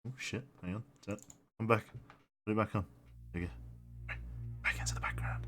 Oh shit! Hang on. Come back. Put it back on. There you go. Right. Back into the background.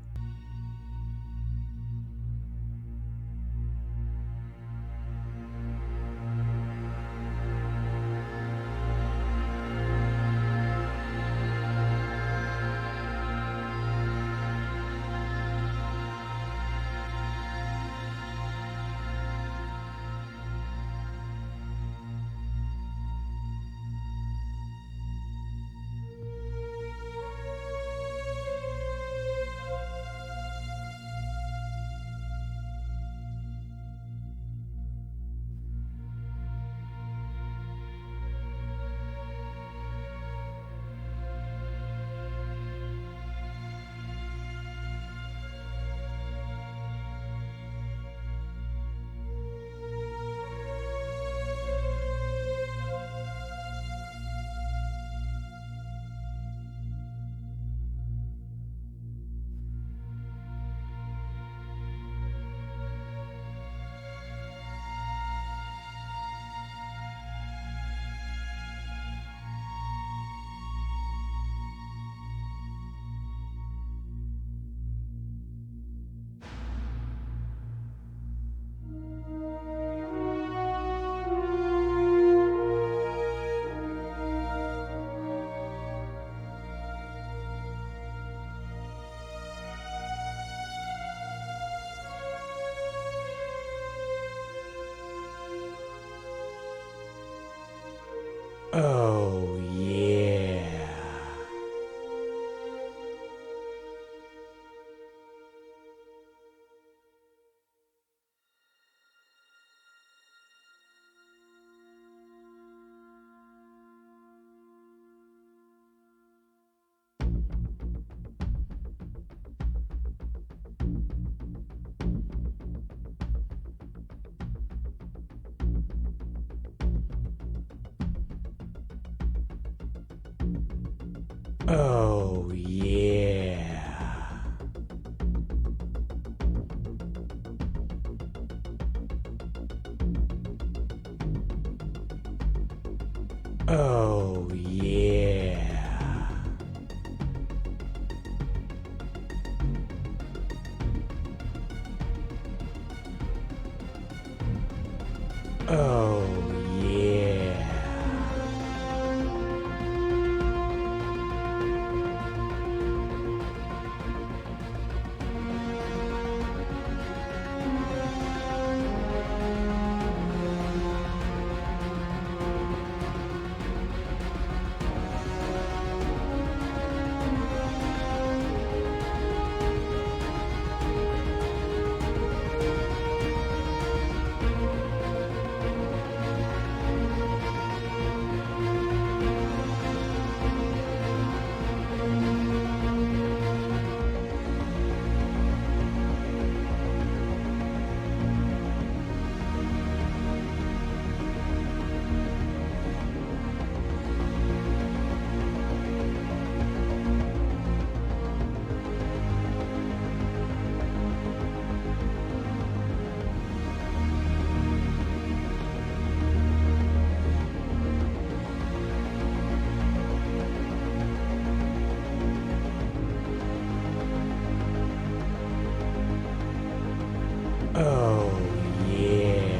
Oh, yeah. Oh, yeah. Oh, yeah. Oh, yeah. Oh, yeah.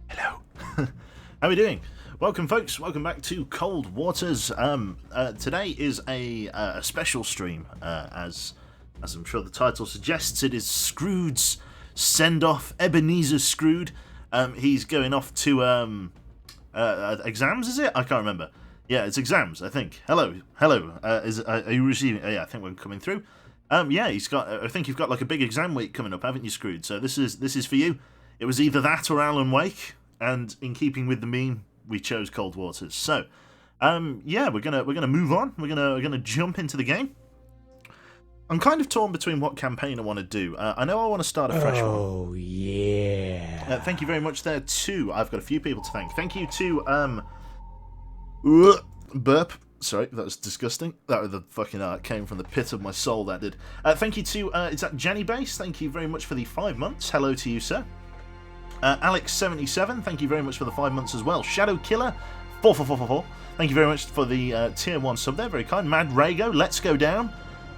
Hello. How are we doing? Welcome, folks. Welcome back to Cold Waters. Today is a special stream, as I'm sure the title suggests. It is Scrood's send off. Ebenezer Scrood He's going off to exams, is it? I can't remember. Yeah, it's exams, I think. Hello. Are you receiving? Yeah, I think we're coming through. Yeah, he's got. I think you've got like a big exam week coming up, haven't you, Screwed? So this is for you. It was either that or Alan Wake, and in keeping with the meme, we chose Cold Waters. So, yeah, we're gonna move on. We're gonna jump into the game. I'm kind of torn between what campaign I want to do. I know I want to start a fresh one. Oh, yeah. Thank you very much there too. I've got a few people to thank. Thank you to burp. Sorry, that was disgusting. That was the fucking came from the pit of my soul. That did. Thank you to is that Jenny Base? Thank you very much for the 5 months. Hello to you, sir. Alex77. Thank you very much for the 5 months as well. Shadow Killer 4444. Thank you very much for the tier 1 sub there. Very kind. Mad Rago. Let's go down.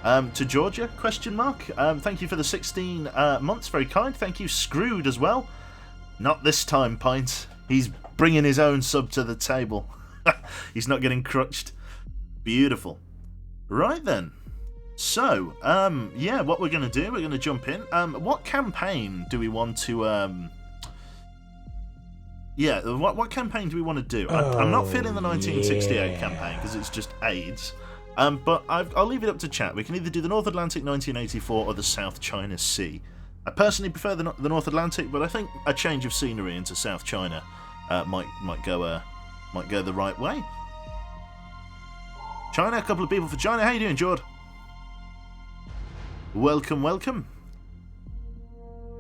To Georgia, question mark. Thank you for the 16 months, very kind. Thank you, Screwed, as well. Not this time, Pint. He's bringing his own sub to the table. He's not getting crutched. Beautiful. Right then. So, yeah, what we're going to do, we're going to jump in. What campaign do we want to... yeah, what campaign do we want to do? I'm not feeling the 1968 campaign, because it's just AIDS. But I'll leave it up to chat. We can either do the North Atlantic 1984 or the South China Sea. I personally prefer the North Atlantic, but I think a change of scenery into South China might go the right way. China, a couple of people for China. How you doing, Jord? Welcome.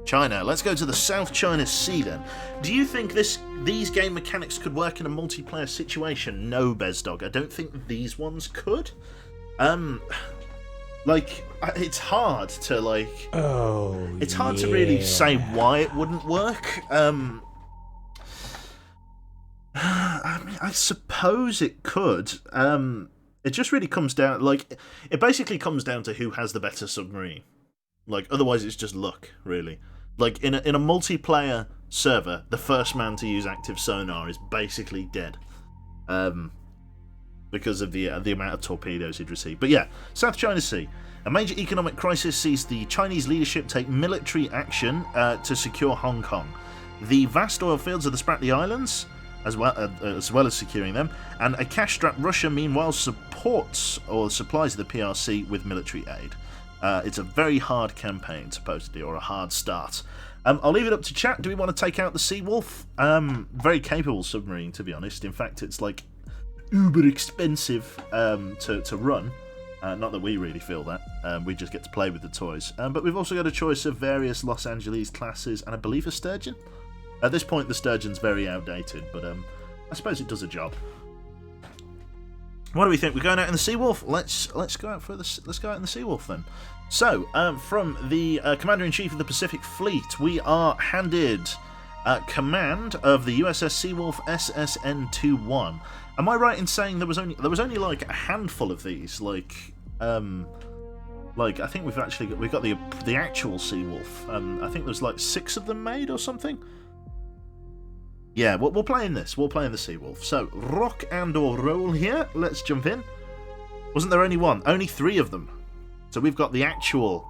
China. Let's go to the South China Sea then. Do you think these game mechanics could work in a multiplayer situation? No, Bezdog. I don't think these ones could. Like, it's hard to like. Oh, it's hard to really say why it wouldn't work. I mean, I suppose it could. It just really comes down, like, it basically comes down to who has the better submarine. Like, otherwise it's just luck, really. Like, in a multiplayer server, the first man to use active sonar is basically dead. Because of the amount of torpedoes he'd receive. But yeah, South China Sea. A major economic crisis sees the Chinese leadership take military action to secure Hong Kong. The vast oil fields of the Spratly Islands, as well as securing them, and a cash-strapped Russia, meanwhile, supports or supplies the PRC with military aid. It's a very hard campaign, supposedly, or a hard start. I'll leave it up to chat. Do we want to take out the Seawolf? Very capable submarine, to be honest. In fact, it's like uber expensive to run. Not that we really feel that. We just get to play with the toys. But we've also got a choice of various Los Angeles classes and I believe a Sturgeon. At this point, the Sturgeon's very outdated, but I suppose it does a job. What do we think? We're going out in the Seawolf. Let's go out in the Seawolf then. So, from the Commander-in-Chief of the Pacific Fleet, we are handed command of the USS Seawolf SSN-21. Am I right in saying there was only like a handful of these? Like I think we've got the actual Seawolf. I think there's like 6 of them made or something. Yeah, we'll play in this. We'll play in the Seawolf. So, rock and or roll here. Let's jump in. Wasn't there only one? Only 3 of them. So we've got the actual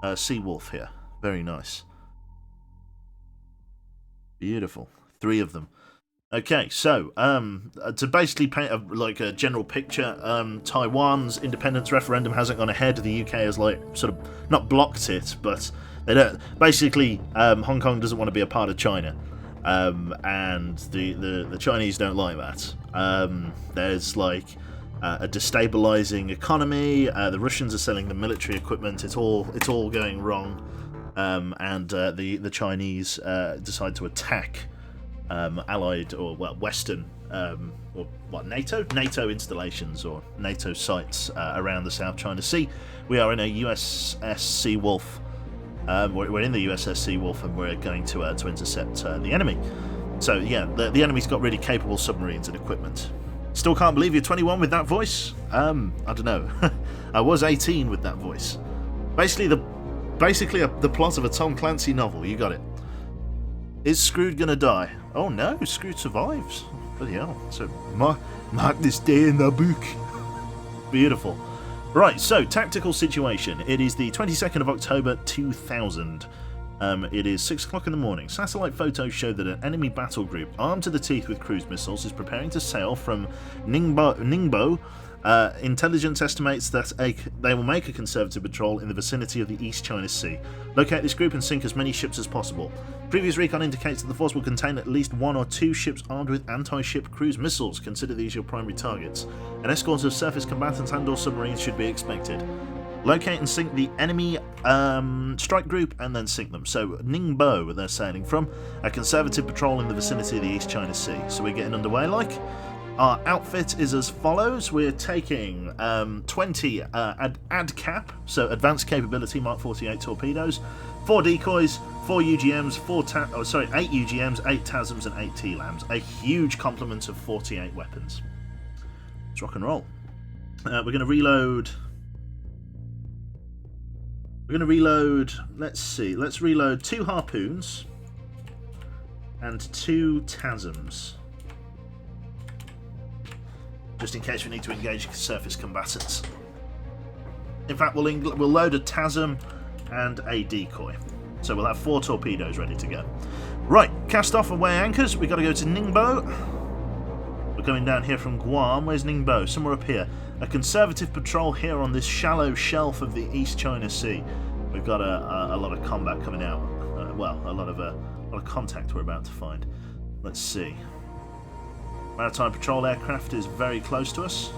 Seawolf here. Very nice. Beautiful. 3 of them. Okay, so to basically paint a general picture, Taiwan's independence referendum hasn't gone ahead. The UK has sort of not blocked it, but they don't. Basically, Hong Kong doesn't want to be a part of China. And the Chinese don't like that. There's a destabilizing economy. The Russians are selling the military equipment. It's all going wrong. And the Chinese decide to attack Allied or Western or NATO installations or NATO sites around the South China Sea. We are in a USS Seawolf. We're in the USS Seawolf and we're going to intercept the enemy. So yeah, the enemy's got really capable submarines and equipment. Still can't believe you're 21 with that voice. I don't know. I was 18 with that voice. Basically the plot of a Tom Clancy novel. You got it. Is Screwed gonna die? Oh no, Screwed survives. Bloody hell. So mark this day in the book. Beautiful. Right, so tactical situation. It is the 22nd of October 2000. It is 6 o'clock in the morning. Satellite photos show that an enemy battle group armed to the teeth with cruise missiles is preparing to sail from Ningbo. Intelligence estimates that they will make a conservative patrol in the vicinity of the East China Sea. Locate this group and sink as many ships as possible. Previous recon indicates that the force will contain at least 1 or 2 ships armed with anti-ship cruise missiles. Consider these your primary targets. An escort of surface combatants and/or submarines should be expected. Locate and sink the enemy strike group and then sink them. So Ningbo they're sailing from. A conservative patrol in the vicinity of the East China Sea. So we're getting underway like. Our outfit is as follows. We're taking 20 ADCAP, so Advanced Capability Mark 48 torpedoes, 4 decoys, 4 UGMs, 8 UGMs, 8 TASMs and 8 TLAMs. A huge complement of 48 weapons. Let's rock and roll. We're going to reload... let's see, let's reload 2 harpoons and 2 TASMs. Just in case we need to engage surface combatants. In fact, we'll load a TASM and a decoy. So we'll have 4 torpedoes ready to go. Right, cast off and weigh anchors. We've got to go to Ningbo. We're coming down here from Guam. Where's Ningbo? Somewhere up here. A conservative patrol here on this shallow shelf of the East China Sea. We've got a lot of combat coming out. A lot of contact we're about to find. Let's see. Maritime patrol aircraft is very close to us.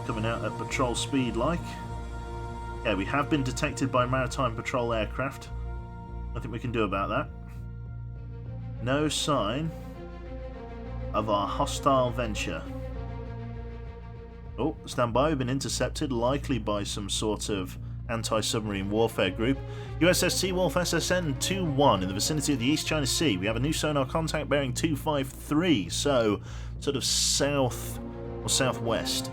Coming out at patrol speed like. Yeah, we have been detected by maritime patrol aircraft. Nothing we can do about that. No sign of our hostile venture. Oh, stand by. We've been intercepted, likely by some sort of anti-submarine warfare group. USS Seawolf SSN 21 in the vicinity of the East China Sea. We have a new sonar contact bearing 253, so sort of south or southwest.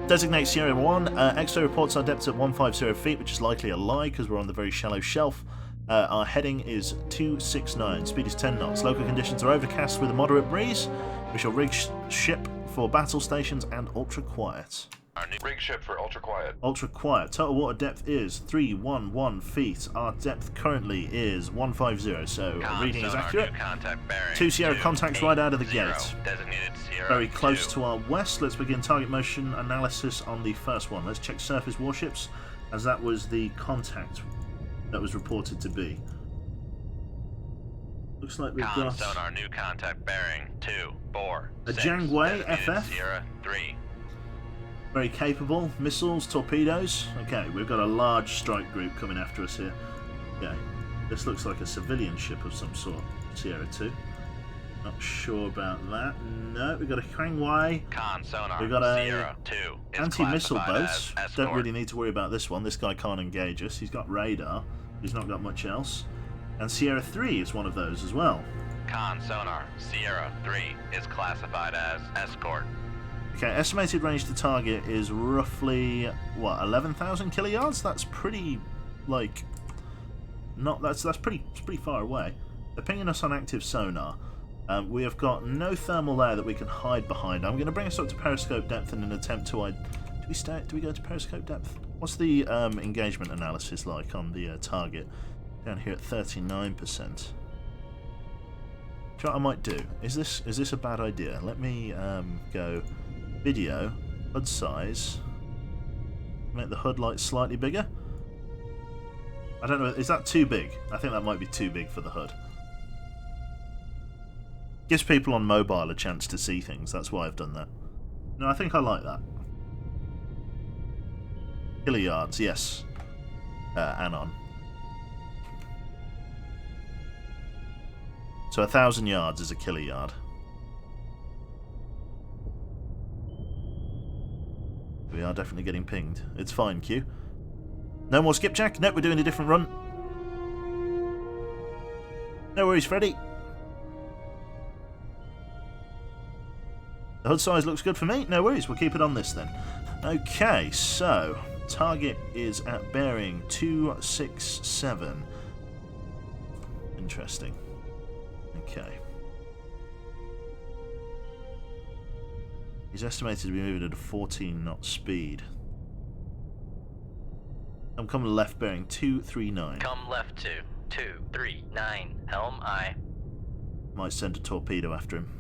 Designate Sierra 1. X-ray reports our depth at 150 feet, which is likely a lie because we're on the very shallow shelf. Our heading is 269. Speed is 10 knots. Local conditions are overcast with a moderate breeze. We shall rig ship for battle stations and ultra quiet. Our new rig ship for ultra quiet. Ultra quiet. Total water depth is 311 feet. Our depth currently is 150, so reading is accurate. 2 Sierra contacts right out of the gate. Very close to our west. Let's begin target motion analysis on the first one. Let's check surface warships, as that was the contact that was reported to be. Looks like we've got sonar new contact bearing 24. A Jangwei FF. Sierra 3. Very capable. Missiles, torpedoes. Okay, we've got a large strike group coming after us here. Okay, this looks like a civilian ship of some sort. Sierra 2. Not sure about that. No, we've got a Kangwei. Sonar. We've got a Sierra 2 anti-missile boats. Don't really need to worry about this one. This guy can't engage us. He's got radar. He's not got much else. And Sierra 3 is one of those as well. Sonar. Sierra 3 is classified as escort. Okay, estimated range to target is roughly, what, 11,000 kiloyards? That's pretty, like, not, that's pretty far away. They're pinging us on active sonar. We have got no thermal there that we can hide behind. I'm going to bring us up to periscope depth in an attempt to, do we go to periscope depth? What's the engagement analysis like on the target? Down here at 39%. What I might do, is this a bad idea? Let me go video, HUD size, make the HUD light slightly bigger. I don't know, is that too big? I think that might be too big for the HUD. Gives people on mobile a chance to see things, that's why I've done that. No, I think I like that. Kiloyards, yes. Anon. So 1,000 yards is a kiloyard. We are definitely getting pinged. It's fine, Q. No more skipjack? Nope, we're doing a different run. No worries, Freddy. The HUD size looks good for me. No worries, we'll keep it on this then. Okay, so target is at bearing 267. Interesting. Okay. He's estimated to be moving at a 14 knot speed. I'm coming left bearing 239. Come left to 239. Helm aye. Might send a torpedo after him.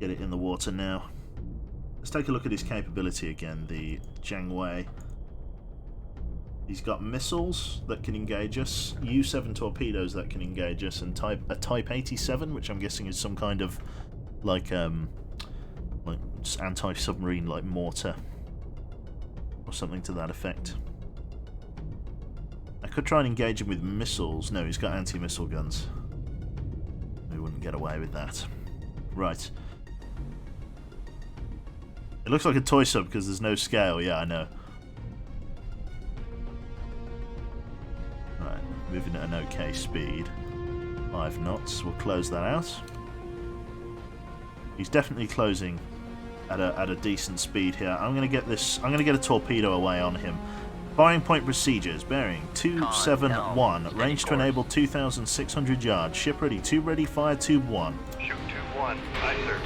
Get it in the water now. Let's take a look at his capability again, the Jiangwei. He's got missiles that can engage us, U-7 torpedoes that can engage us, and a Type 87, which I'm guessing is some kind of like anti-submarine like mortar or something to that effect. I could try and engage him with missiles. No, he's got anti-missile guns. We wouldn't get away with that. Right. It looks like a toy sub because there's no scale. Yeah, I know. Right, moving at an okay speed. 5 knots. We'll close that out. He's definitely closing at a decent speed here. I'm gonna get this. I'm gonna get a torpedo away on him. Firing point procedures. Bearing 271. Range to enable 2,600 yards. Ship ready. Tube ready. Fire tube 1. Shoot tube 1. Aye, sir.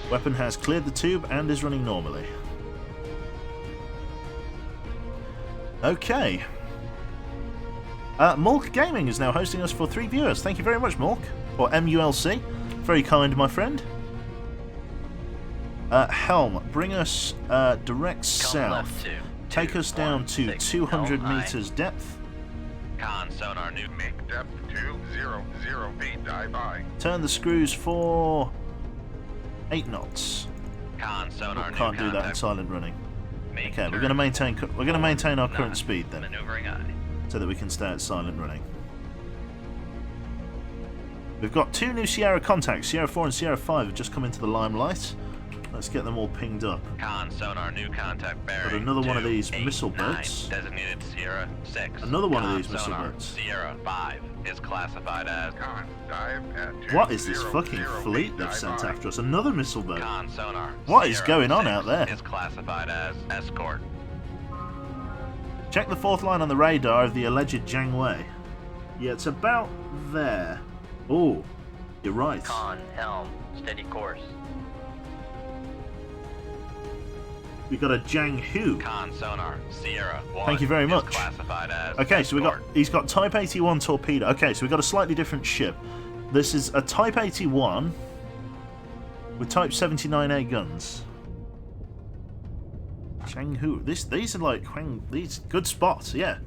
Weapon has cleared the tube and is running normally. Okay. Mulk Gaming is now hosting us for 3 viewers. Thank you very much, Mulk. Or MULC. Very kind, my friend. Helm, bring us direct south. Take us down to 200 meters depth. Con sonar new. Make depth 200 feet. Dive by. Turn the screws for 8 knots. Con sonar new. Can't do that in silent running. Okay, we're going to maintain our current speed then, Maneuvering aye. so that we can stay at silent running. We've got 2 new Sierra contacts. Sierra 4 and Sierra 5 have just come into the limelight. Let's get them all pinged up. Con sonar new contact bearing. Got another one of these 289, missile boats. Designated Sierra 6. Another one of Con these missile sonar boats. Sierra 5 is classified as Con. Dive at What is this 200 fucking fleet feet. they've Dive sent by. after us? Another missile boat. Con sonar. What is Sierra going on 6 out there? Is classified as escort. Check the 4th line on the radar of the alleged Jiangwei. Yeah, it's about there. Oh, you're right. Con helm steady course. We got a Jianghu. Con sonar Sierra 1. Thank you very is much. Classified as Okay, so escort. he's got Type 81 torpedo. Okay, so we've got a slightly different ship. This is a Type 81 with Type 79A guns. Jianghu. These are like these good spots, yeah.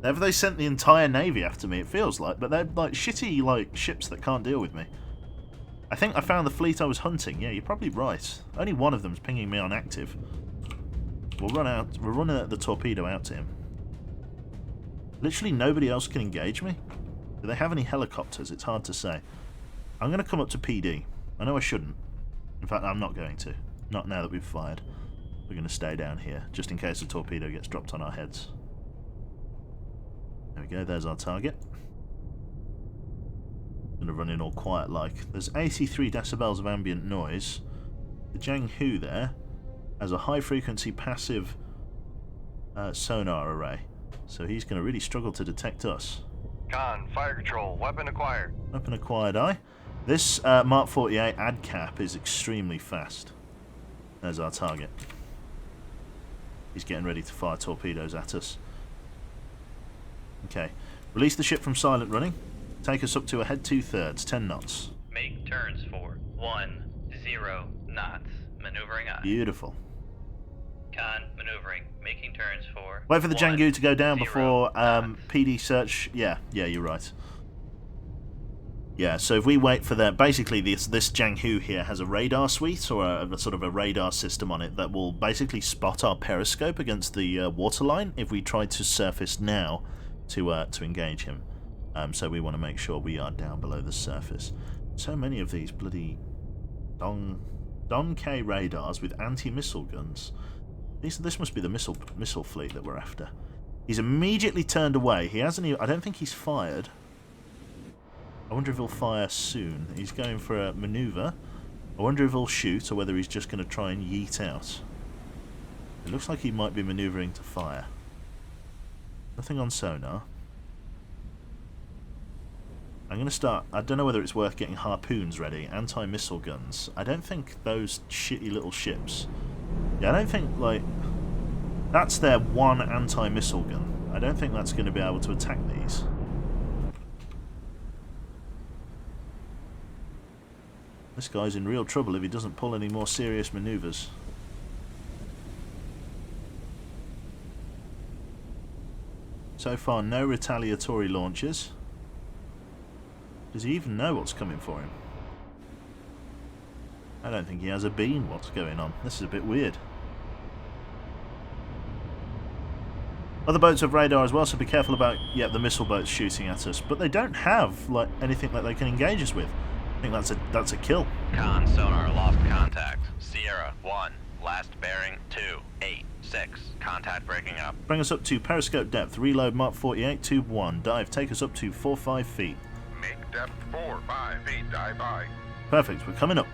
Never they sent the entire navy after me, it feels like, but they're like shitty like ships that can't deal with me. I think I found the fleet I was hunting. Yeah, you're probably right. Only one of them's pinging me on active. We'll run the torpedo out to him. Literally nobody else can engage me. Do they have any helicopters? It's hard to say. I'm going to come up to PD. I know I shouldn't. In fact, I'm not going to. Not now that we've fired. We're going to stay down here, just in case a torpedo gets dropped on our heads. There we go, there's our target. Going to run in all quiet like. There's 83 decibels of ambient noise. The Jianghu there has a high frequency passive sonar array. So he's going to really struggle to detect us. Con. Fire control. Weapon acquired. Weapon acquired, aye. This Mark 48 ADCAP is extremely fast. There's our target. He's getting ready to fire torpedoes at us. Okay. Release the ship from silent running. Take us up to a head 2/3, 10 knots. Make turns for 10 knots. Maneuvering aye. Beautiful. Con maneuvering. Making turns for. Wait for the Jianghu to go down 10 before knots. PD search. Yeah, you're right. Yeah, so if we wait for that, basically this Jianghu here has a radar suite or a sort of a radar system on it that will basically spot our periscope against the waterline if we try to surface now to engage him. So we want to make sure we are down below the surface. So many of these bloody Don K radars with anti-missile guns. This must be the missile fleet that we're after. He's immediately turned away. He hasn't even, I don't think he's fired. I wonder if he'll fire soon. He's going for a maneuver. I wonder if he'll shoot or whether he's just going to try and yeet out. It looks like he might be maneuvering to fire. Nothing on sonar. I'm going to start... I don't know whether it's worth getting harpoons ready. Anti-missile guns. I don't think those shitty little ships... Yeah, I don't think, like... That's their one anti-missile gun. I don't think that's going to be able to attack these. This guy's in real trouble if he doesn't pull any more serious maneuvers. So far, no retaliatory launches. Does he even know what's coming for him? I don't think he has a bean what's going on. This is a bit weird. Other boats have radar as well, so be careful about, yeah, the missile boats shooting at us. But they don't have, like, anything that they can engage us with. I think that's a kill. Con sonar lost contact. Sierra 1, last bearing 286. Contact breaking up. Bring us up to periscope depth. Reload Mark 48, tube 1. Dive, take us up to 4-5 feet. Make depth 4-5 feet. Dive by. Perfect, we're coming up.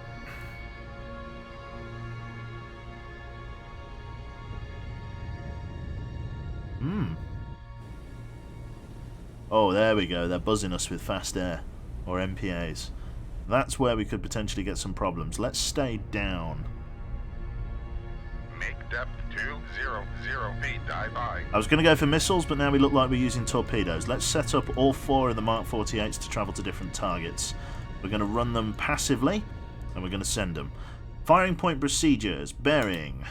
Oh, there we go. They're buzzing us with fast air, or MPAs. That's where we could potentially get some problems. Let's stay down. Make depth 200 feet. Dive by. I was going to go for missiles, but now we look like we're using torpedoes. Let's set up all 4 of the Mark 48s to travel to different targets. We're going to run them passively, and we're going to send them. Firing point procedures. Bearing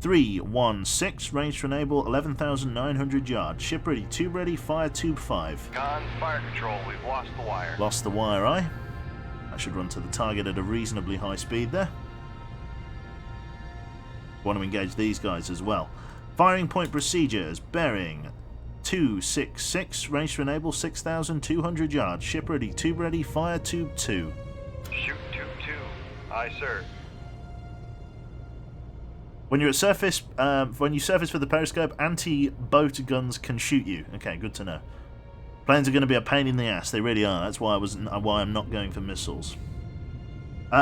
316, range to enable 11,900 yards. Ship ready, tube ready, fire tube 5. Con fire control. We've lost the wire. Lost the wire, aye. That should run to the target at a reasonably high speed there. Want to engage these guys as well. Firing point procedures. Bearing 266, range to enable 6,200 yards. Ship ready, tube ready, fire tube 2. Shoot tube 2. Aye, sir. When you're at surface, when you surface for the periscope, anti-boat guns can shoot you. Okay, good to know. Planes are going to be a pain in the ass. They really are. That's why I'm not going for missiles.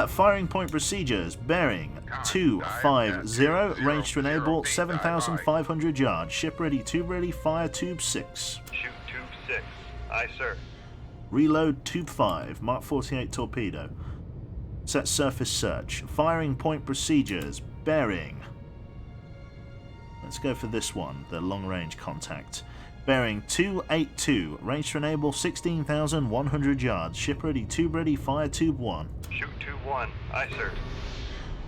Firing point procedures. Bearing 250, range to enable 7,500 yards. Ship ready, tube ready, fire tube 6. Shoot tube 6. Aye, sir. Reload tube 5. Mark 48 torpedo. Set surface search. Firing point procedures. Bearing. Let's go for this one, the long-range contact. Bearing 282, range to enable 16,100 yards. Ship ready, tube ready, fire tube 1. Shoot tube 1. Aye, sir.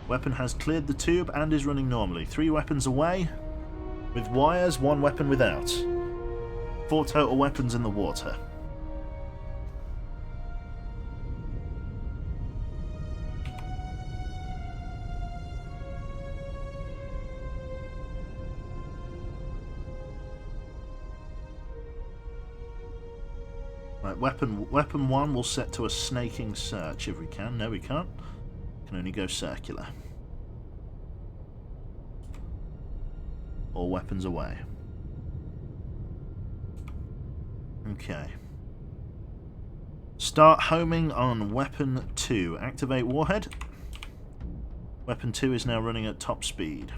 Weapon has cleared the tube and is running normally. 3 weapons away, with wires, 1 weapon without. 4 total weapons in the water. Right, weapon 1 will set to a snaking search if we can. No, we can't. Can only go circular. All weapons away. Okay. Start homing on weapon 2. Activate warhead. Weapon 2 is now running at top speed.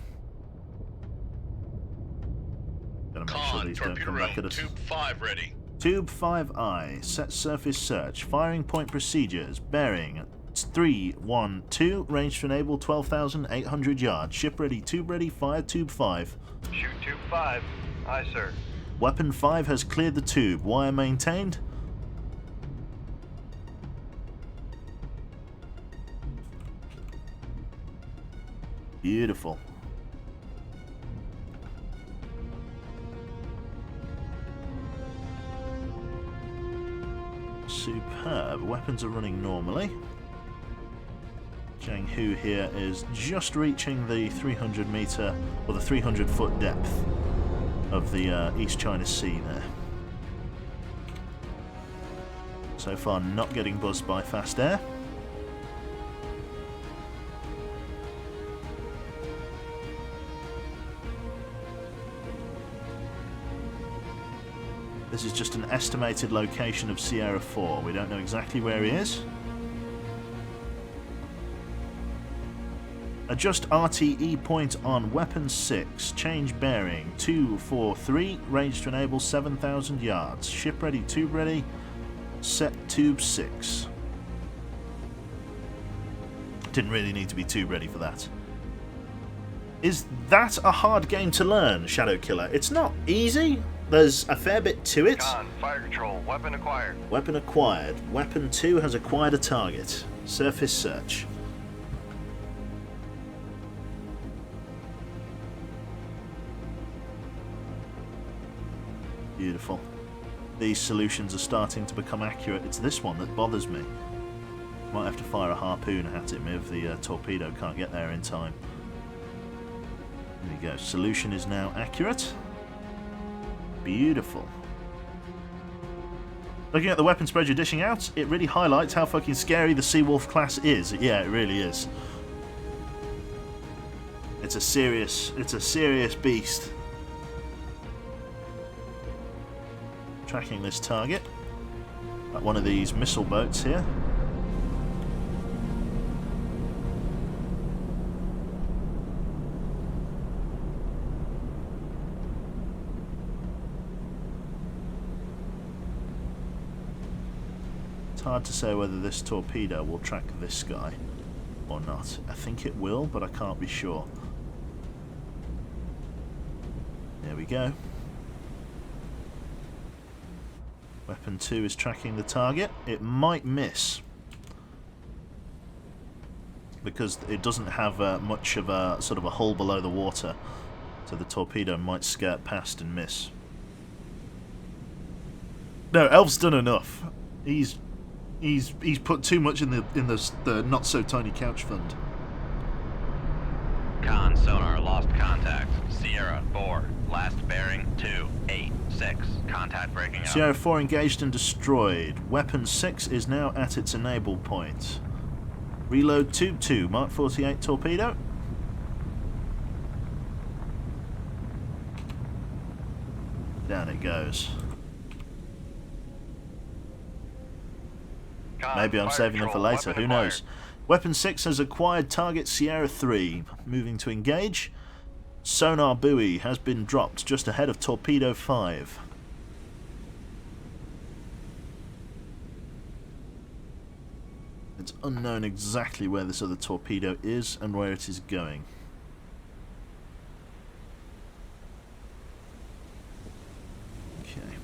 Gotta make sure these don't come back at us. Tube 5 ready. Tube 5I, set surface search, firing point procedures, bearing 312, range to enable 12,800 yards, ship ready, tube ready, fire tube 5. Shoot tube 5. Aye, sir. Weapon 5 has cleared the tube, wire maintained. Beautiful. Superb. Weapons are running normally. Jiang Hu here is just reaching the 300 meter or the 300 foot depth of the East China Sea there. So far not getting buzzed by fast air. This is just an estimated location of Sierra 4. We don't know exactly where he is. Adjust RTE point on weapon 6. Change bearing 243. Range to enable 7,000 yards. Ship ready, tube ready. Set tube 6. Didn't really need to be tube ready for that. Is that a hard game to learn, Shadow Killer? It's not easy. There's a fair bit to it. Con, fire control, weapon acquired. Weapon acquired. Weapon 2 has acquired a target. Surface search. Beautiful. These solutions are starting to become accurate. It's this one that bothers me. Might have to fire a harpoon at it if the torpedo can't get there in time. There we go. Solution is now accurate. Beautiful. Looking at the weapon spread you're dishing out, it really highlights how fucking scary the Seawolf class is. Yeah, it really is. It's a serious beast. Tracking this target. At one of these missile boats here. It's hard to say whether this torpedo will track this guy or not. I think it will, but I can't be sure. There we go. Weapon 2 is tracking the target. It might miss because it doesn't have much of a sort of a hole below the water, so the torpedo might skirt past and miss. No, Elf's done enough. He's put too much in the not so tiny couch fund. Con, sonar, lost contact. Sierra 4, last bearing 286. Contact breaking up. Sierra 4 engaged and destroyed. Weapon 6 is now at its enable point. Reload tube 2, Mark 48 torpedo. Down it goes. Con, Maybe I'm fire saving them for control, later, weapon who knows. Weapon 6 has acquired target Sierra 3. Moving to engage. Sonar buoy has been dropped just ahead of torpedo 5. It's unknown exactly where this other torpedo is and where it is going. Okay.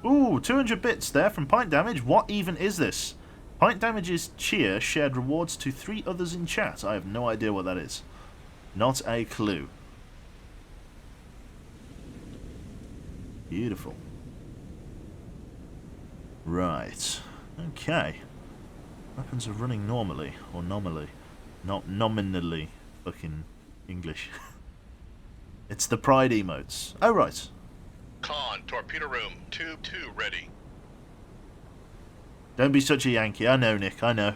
Ooh, 200 bits there from Pint Damage. What even is this? Pint Damage's cheer shared rewards to 3 others in chat. I have no idea what that is. Not a clue. Beautiful. Right. Okay. Weapons are running normally, or nominally. Not nominally. Fucking English. It's the Pride emotes. Oh, right. Con, torpedo room, tube 2 ready. Don't be such a Yankee. I know, Nick. I know.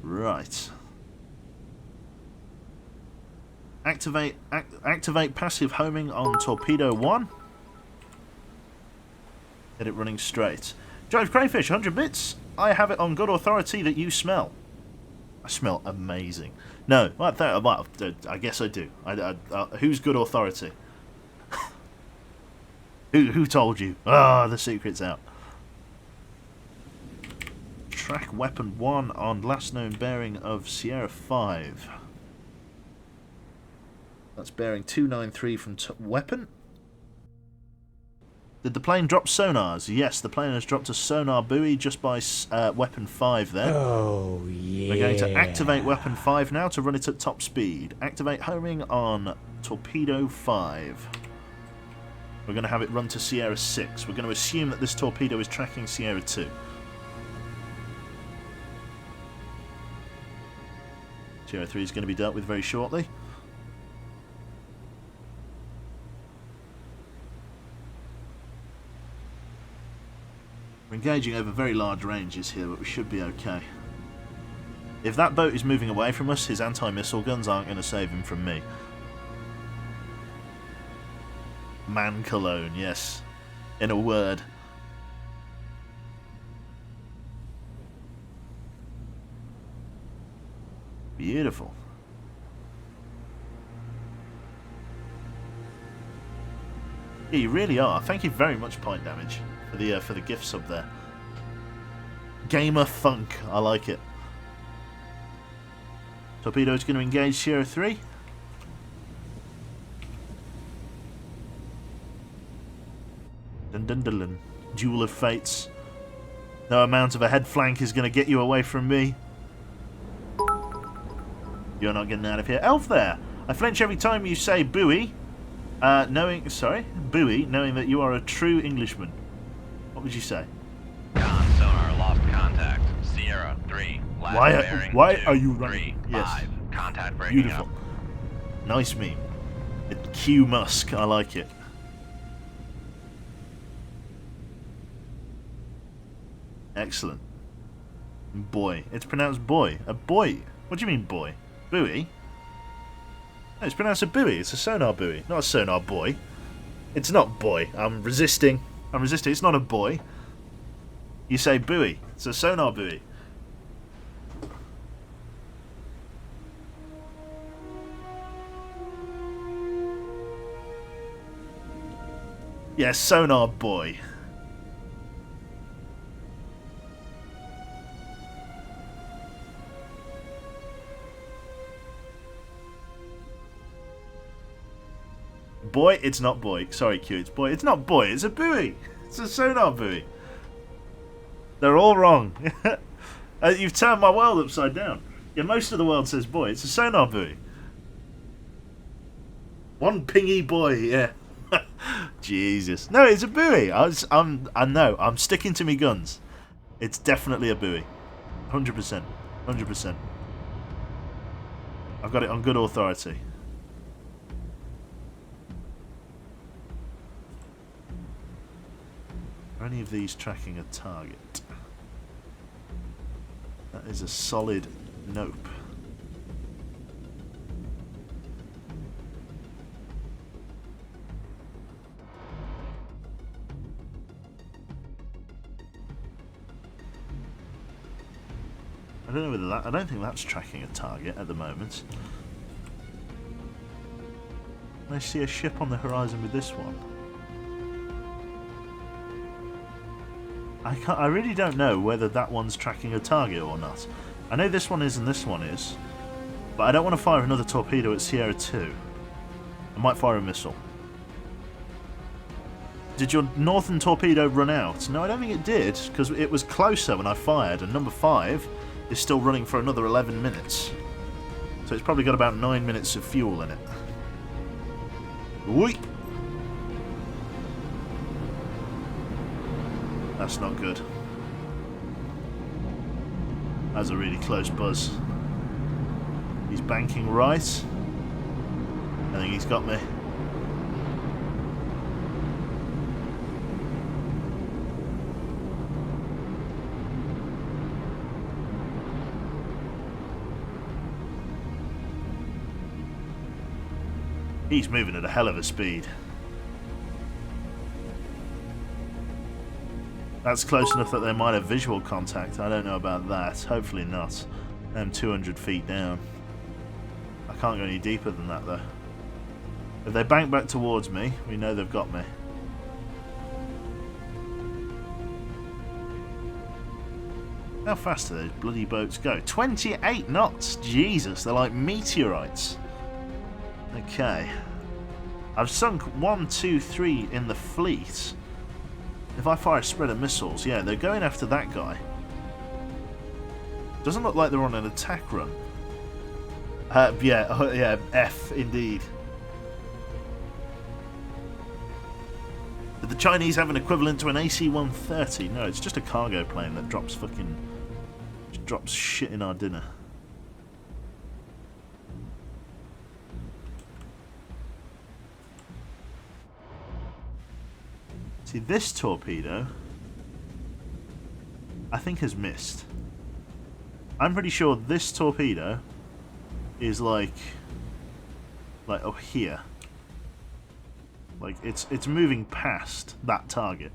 Right. Activate passive homing on torpedo 1. Get it running straight. Drive Crayfish, 100 bits. I have it on good authority that you smell. I smell amazing. No, well, I guess I do. Who's good authority? Who told you? Ah, the secret's out. Track weapon 1 on last known bearing of Sierra 5. That's bearing 293 from weapon. Did the plane drop sonars? Yes, the plane has dropped a sonar buoy just by weapon 5 there. Oh, yeah. We're going to activate weapon 5 now to run it at top speed. Activate homing on torpedo 5. We're going to have it run to Sierra 6. We're going to assume that this torpedo is tracking Sierra 2. Sierra 3 is going to be dealt with very shortly. We're engaging over very large ranges here, but we should be okay. If that boat is moving away from us, his anti-missile guns aren't going to save him from me. Man cologne, yes. In a word. Beautiful. Yeah, you really are. Thank you very much, Pint Damage, for the gift sub there. Gamer Funk, I like it. Torpedo is going to engage Sierra 3. Dun dun dun dun. Duel of fates. No amount of a head flank is going to get you away from me. You're not getting out of here. Elf there! I flinch every time you say buoy. Buoy, knowing that you are a true Englishman. What would you say? Con sonar lost contact. Sierra 3. Last bearing Why 2, are you 3, running? Yes. 5. Contact breaking Beautiful. up. Nice meme. Q Musk. I like it. Excellent. Boy. It's pronounced boy. A boy. What do you mean boy? Buoy? No, it's pronounced a buoy. It's a sonar buoy, not a sonar boy. It's not boy. I'm resisting. It's not a boy. You say buoy. It's a sonar buoy. Yes, sonar boy. Boy, it's not boy. Sorry, Q, it's boy. It's not boy, it's a buoy. It's a sonar buoy. They're all wrong. You've turned my world upside down. Yeah, most of the world says boy. It's a sonar buoy. One pingy boy, yeah. Jesus. No, it's a buoy. I know. I'm sticking to me guns. It's definitely a buoy. 100%. 100%. I've got it on good authority. Are any of these tracking a target? That is a solid nope. I don't know whether that. I don't think that's tracking a target at the moment. I see a ship on the horizon with this one. I really don't know whether that one's tracking a target or not. I know this one is and this one is, but I don't want to fire another torpedo at Sierra 2. I might fire a missile. Did your northern torpedo run out? No, I don't think it did, because it was closer when I fired, and number 5 is still running for another 11 minutes. So it's probably got about 9 minutes of fuel in it. Whee! That's not good. That was a really close buzz. He's banking right. I think he's got me. He's moving at a hell of a speed. That's close enough that they might have visual contact. I don't know about that. Hopefully not. I'm 200 feet down. I can't go any deeper than that though. If they bank back towards me, we know they've got me. How fast do those bloody boats go? 28 knots! Jesus, they're like meteorites. Okay. I've sunk 1, 2, 3 in the fleet. If I fire a spread of missiles, yeah, they're going after that guy. Doesn't look like they're on an attack run. Yeah, F indeed. Did the Chinese have an equivalent to an AC-130? No, it's just a cargo plane that drops drops shit in our dinner. See, this torpedo, I think has missed. I'm pretty sure this torpedo is like up here. Like it's moving past that target.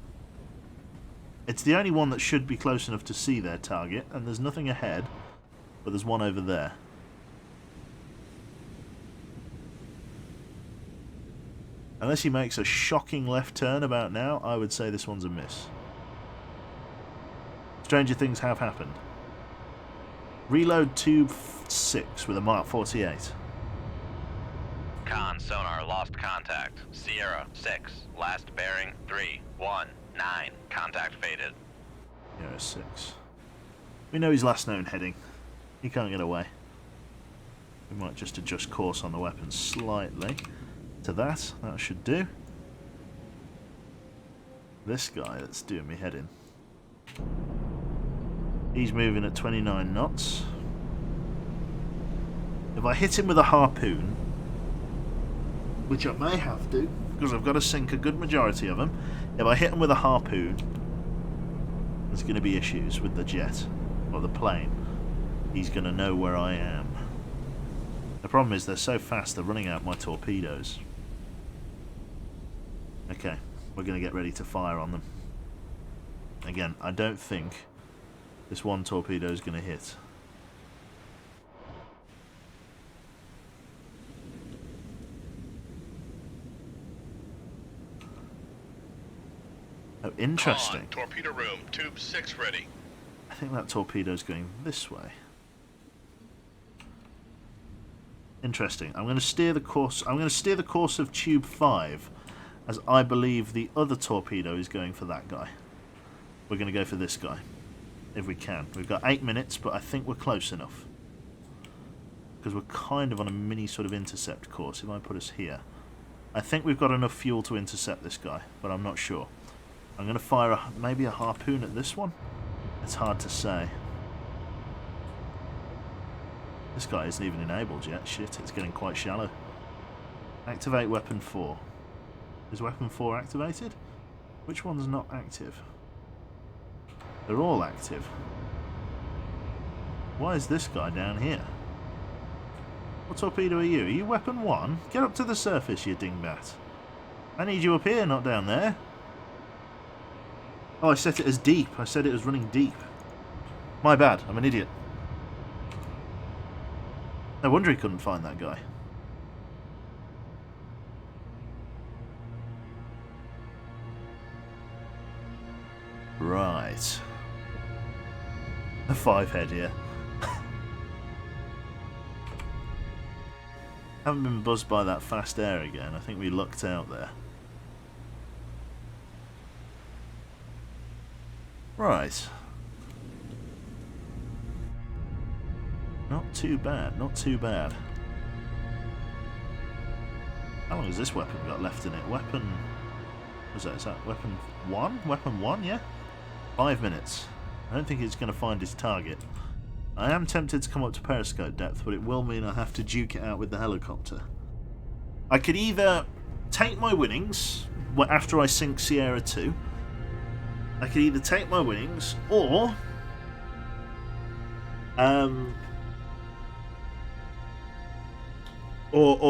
It's the only one that should be close enough to see their target, and there's nothing ahead, but there's one over there. Unless he makes a shocking left turn about now, I would say this one's a miss. Stranger things have happened. Reload tube 6 with a Mark 48. Con sonar lost contact. Sierra 6, last bearing 319. Contact faded. Sierra 6. We know his last known heading. He can't get away. We might just adjust course on the weapon slightly to that. That should do. This guy that's doing me heading. He's moving at 29 knots. If I hit him with a harpoon, which I may have to, because I've got to sink a good majority of them, if I hit him with a harpoon, there's going to be issues with the jet, or the plane. He's going to know where I am. The problem is they're so fast they're running out my torpedoes. Okay, we're going to get ready to fire on them. Again, I don't think this one torpedo is going to hit. Oh, interesting. On torpedo room, tube 6 ready. I think that torpedo's going this way. Interesting. I'm going to steer the course. I'm going to steer the course of tube 5, as I believe the other torpedo is going for that guy. We're going to go for this guy, if we can. We've got 8 minutes, but I think we're close enough, because we're kind of on a mini sort of intercept course. If I put us here, I think we've got enough fuel to intercept this guy, but I'm not sure. I'm going to fire maybe a harpoon at this one. It's hard to say. This guy isn't even enabled yet. Shit, it's getting quite shallow. Activate weapon 4. Is weapon 4 activated? Which one's not active? They're all active. Why is this guy down here? What torpedo are you? Are you weapon 1? Get up to the surface, you dingbat. I need you up here, not down there. Oh, I set it as deep. I said it was running deep. My bad. I'm an idiot. No wonder he couldn't find that guy. Right. A 5-head here. Haven't been buzzed by that fast air again. I think we lucked out there. Right. Not too bad, not too bad. How long has this weapon got left in it? Weapon... Is that weapon 1? Weapon 1, yeah? 5 minutes. I don't think it's going to find his target. I am tempted to come up to periscope depth, but it will mean I have to duke it out with the helicopter. I could either take my winnings after I sink Sierra 2. I could either take my winnings, or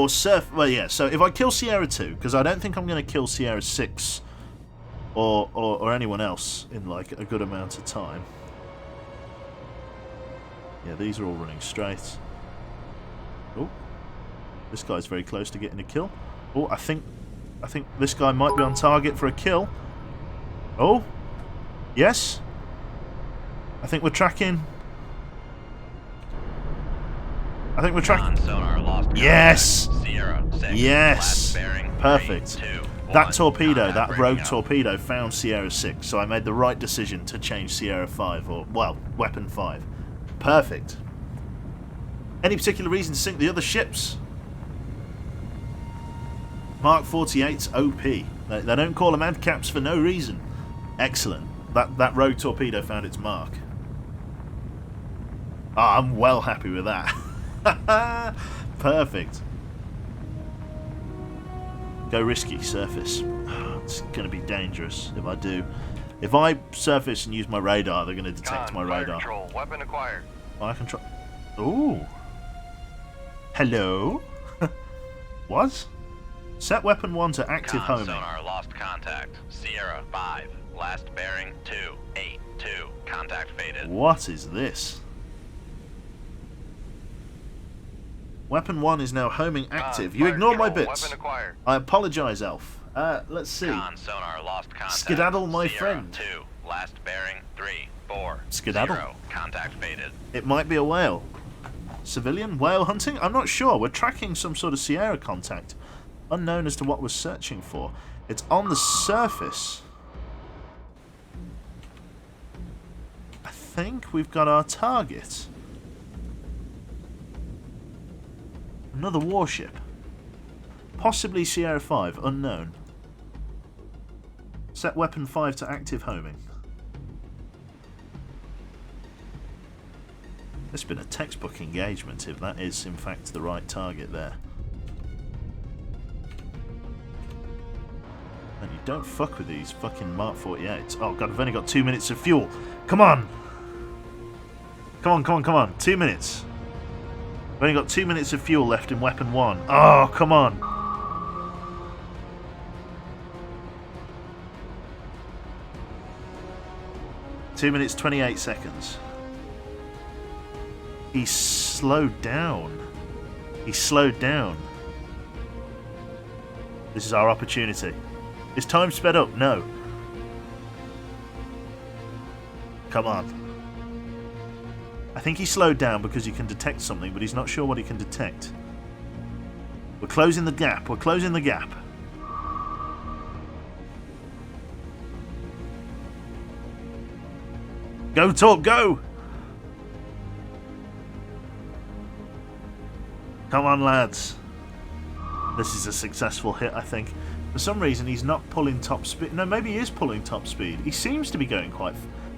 surf. Well, yeah. So if I kill Sierra 2, because I don't think I'm going to kill Sierra 6 or anyone else in like a good amount of time. Yeah, these are all running straight. Oh, this guy's very close to getting a kill. Oh, I think this guy might be on target for a kill. Oh. Yes? I think we're tracking. Sonar lost yes! Sierra 6, yes! bearing, Perfect. 3, 2, 1. That torpedo, Contact that rogue breaking up. torpedo found Sierra 6, so I made the right decision to change Sierra 5, or, well, weapon 5. Perfect. Any particular reason to sink the other ships? Mark 48's OP. They don't call them ADCAPs for no reason. Excellent. That rogue torpedo found its mark. Ah, I'm well happy with that. Perfect. Go risky, surface. It's going to be dangerous if I do. If I surface and use my radar, they're going to detect Con, my fire radar. control, weapon acquired. Fire control. Ooh. Hello? What? Set weapon 1 to active Con homing. sonar lost contact. Sierra 5, last bearing 282. Contact faded. What is this? Weapon 1 is now homing active. Con, You fire ignore my control, bits. Weapon acquired. I apologise, Elf. Let's see. Con sonar lost contact. Skedaddle, my Sierra friend. 2, last bearing 3, 4. Skedaddle. 0. Contact faded. It might be a whale. Civilian? Whale hunting? I'm not sure. We're tracking some sort of Sierra contact. Unknown as to what we're searching for. It's on the surface. I think we've got our target. Another warship. Possibly Sierra 5. Unknown. Set weapon 5 to active homing. This has been a textbook engagement, if that is in fact the right target there. And you don't fuck with these fucking Mark 48s. Oh god, I've only got 2 minutes of fuel. Come on! Come on, come on, come on. 2 minutes. I've only got 2 minutes of fuel left in weapon 1. Oh, come on. Two minutes, 28 seconds. He slowed down. He slowed down. This is our opportunity. Is time sped up? No. Come on. I think he slowed down because he can detect something, but he's not sure what he can detect. We're closing the gap. We're closing the gap. Go, Torp, go! Come on, lads. This is a successful hit, I think. For some reason, he's not pulling top speed. No, maybe he is pulling top speed. He seems to be going quite...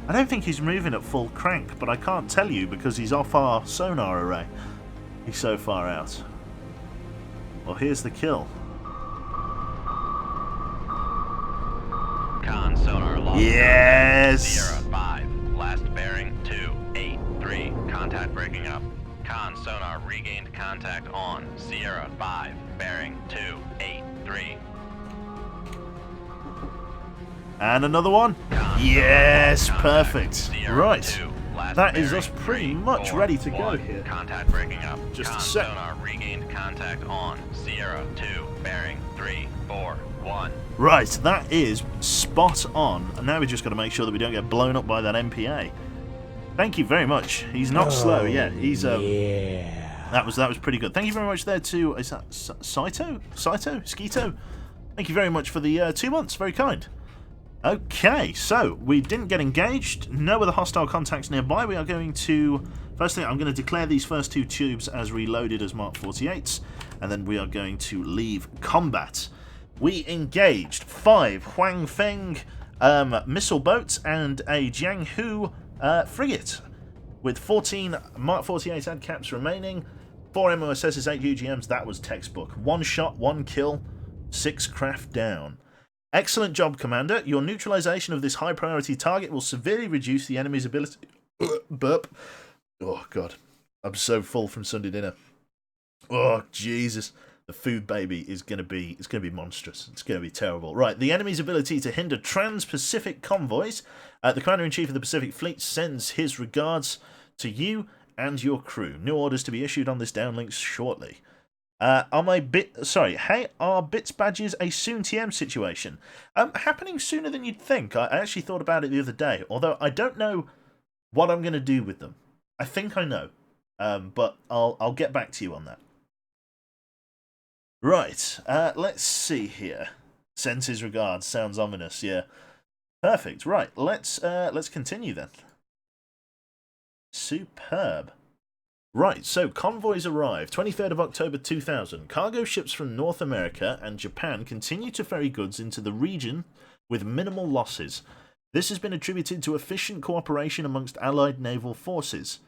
I don't think he's moving at full crank, but I can't tell you because he's off our sonar array. He's so far out. Well, here's the kill. Con sonar lost. Yes! Sierra 5. Last bearing 283. Contact breaking up. Con sonar regained contact on Sierra 5. Bearing 283. And another one. Yes, perfect. Right. That is us pretty much ready to go here. Contact breaking up. Just a Con sec. sonar regained contact on Sierra 2. Bearing 341. Right, that is spot on. And now we just got to make sure that we don't get blown up by that MPA. Thank you very much. He's not slow. Yeah, he's Yeah. That was pretty good. Thank you very much there to is that Saito? Skeeto? Thank you very much for the 2 months. Very kind. Okay, so we didn't get engaged. No other hostile contacts nearby. We are going to... Firstly, I'm going to declare these first 2 tubes as reloaded as Mark 48s, and then we are going to leave combat. We engaged 5 Huang Feng missile boats and a Jianghu frigate, with 14 Mark 48 ad caps remaining, 4 MOSSs, 8 UGMs. That was textbook. 1 shot, 1 kill, 6 craft down. Excellent job, Commander. Your neutralization of this high-priority target will severely reduce the enemy's ability... Burp. Oh, God. I'm so full from Sunday dinner. Oh, Jesus. The food baby is going to be... It's going to be monstrous. It's going to be terrible. Right, the enemy's ability to hinder trans-Pacific convoys. The Commander-in-Chief of the Pacific Fleet sends his regards to you and your crew. New orders to be issued on this downlink shortly. Hey, are bits badges a soon TM situation? Happening sooner than you'd think. I actually thought about it the other day, although I don't know what I'm going to do with them. I think I know, but I'll get back to you on that. Right, let's see here. Sends his regards. Sounds ominous, yeah. Perfect. Right, let's continue then. Superb. Right, so convoys arrive. 23rd of October 2000. Cargo ships from North America and Japan continue to ferry goods into the region with minimal losses. This has been attributed to efficient cooperation amongst Allied naval forces.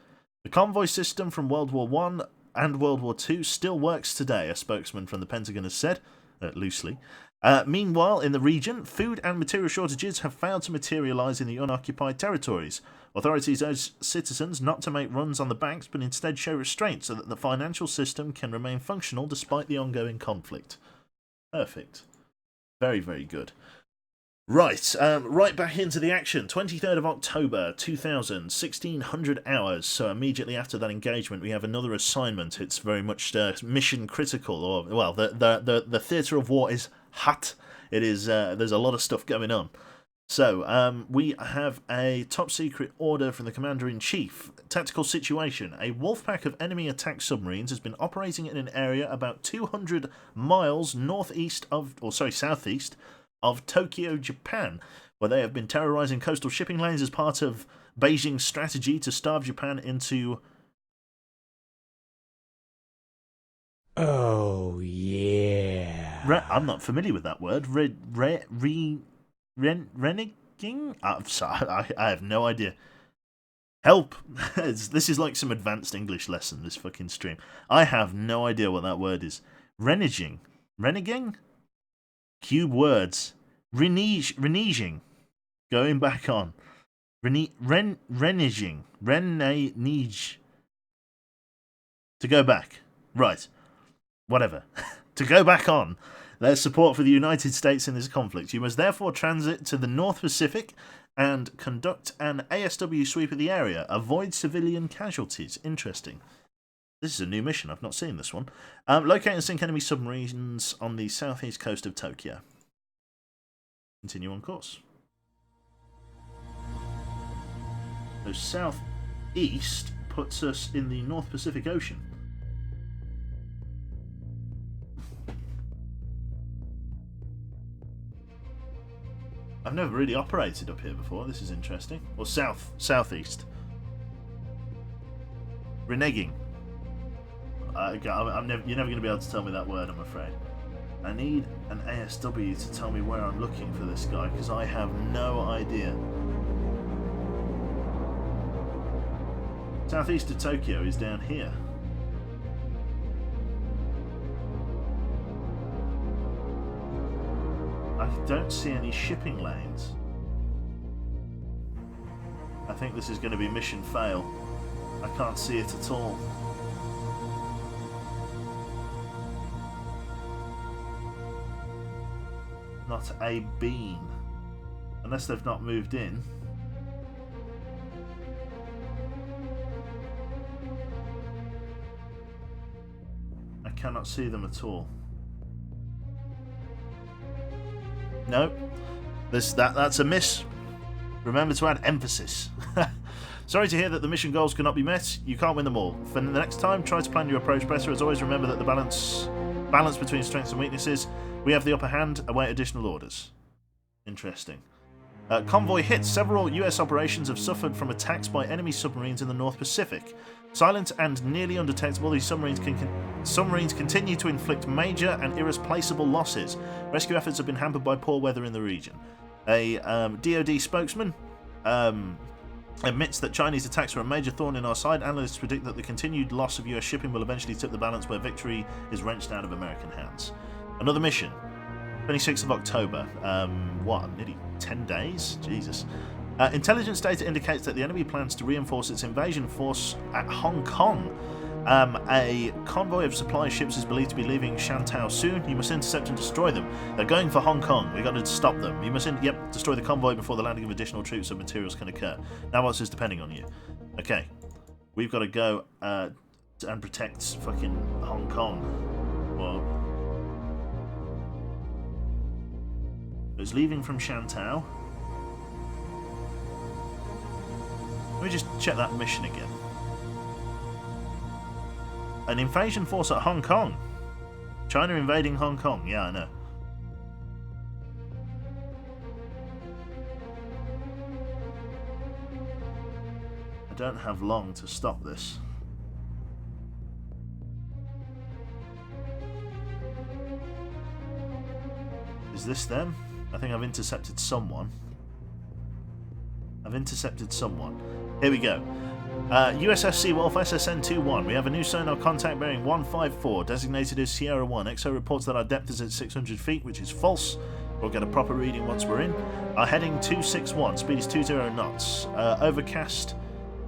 The convoy system from World War I and World War II still works today, a spokesman from the Pentagon has said, loosely. Meanwhile, in the region, food and material shortages have failed to materialise in the unoccupied territories. Authorities urge citizens not to make runs on the banks, but instead show restraint so that the financial system can remain functional despite the ongoing conflict. Perfect. Very, very good. Right, right back into the action. 23rd of October 2000, 1600 hours. So immediately after that engagement, we have another assignment. It's very much mission critical, or well, the theatre of war is hot. It is. There's a lot of stuff going on. So, we have a top secret order from the Commander-in-Chief. Tactical situation. A wolf pack of enemy attack submarines has been operating in an area about 200 miles southeast of Tokyo, Japan, where they have been terrorizing coastal shipping lanes as part of Beijing's strategy to starve Japan into... Oh, yeah. I'm not familiar with that word. Reneging? I'm sorry, I have no idea. Help! This is like some advanced English lesson, this fucking stream. I have no idea what that word is. Reneging? Reneging? Cube words. Reneging. Going back on. Reneging. Renege. To go back. Right. Whatever. To go back on. There's support for the United States in this conflict. You must therefore transit to the North Pacific and conduct an ASW sweep of the area. Avoid civilian casualties. Interesting. This is a new mission. I've not seen this one. Locate and sink enemy submarines on the southeast coast of Tokyo. Continue on course. So southeast puts us in the North Pacific Ocean. I've never really operated up here before. This is interesting. Or southeast. Reneging. You're never going to be able to tell me that word, I'm afraid. I need an ASW to tell me where I'm looking for this guy, because I have no idea. Southeast of Tokyo is down here. I don't see any shipping lanes. I think this is going to be mission fail. I can't see it at all. Not a bean. Unless they've not moved in. I cannot see them at all. No, that's a miss. Remember to add emphasis. Sorry to hear that the mission goals cannot be met. You can't win them all. For the next time, try to plan your approach better. As always, remember that the balance between strengths and weaknesses. We have the upper hand. Await additional orders. Interesting. Convoy hits. Several US operations have suffered from attacks by enemy submarines in the North Pacific. Silent and nearly undetectable, these submarines continue to inflict major and irreplaceable losses. Rescue efforts have been hampered by poor weather in the region. A DoD spokesman admits that Chinese attacks are a major thorn in our side. Analysts predict that the continued loss of US shipping will eventually tip the balance where victory is wrenched out of American hands. Another mission. 26th of October. Nearly 10 days? Jesus. Intelligence data indicates that the enemy plans to reinforce its invasion force at Hong Kong. A convoy of supply ships is believed to be leaving Shantou soon. You must intercept and destroy them. They're going for Hong Kong. We've got to stop them. You must destroy the convoy before the landing of additional troops and materials can occur. Now what's this depending on you? Okay. We've got to go and protect fucking Hong Kong. Well, it's leaving from Shantou. Let me just check that mission again. An invasion force at Hong Kong. China invading Hong Kong. Yeah, I know. I don't have long to stop this. Is this them? I think I've intercepted someone. Here we go. USS Seawolf SSN-21. We have a new sonar contact bearing 154, designated as Sierra 1. XO reports that our depth is at 600 feet, which is false. We'll get a proper reading once we're in. Our heading 261, speed is 20 knots. Overcast,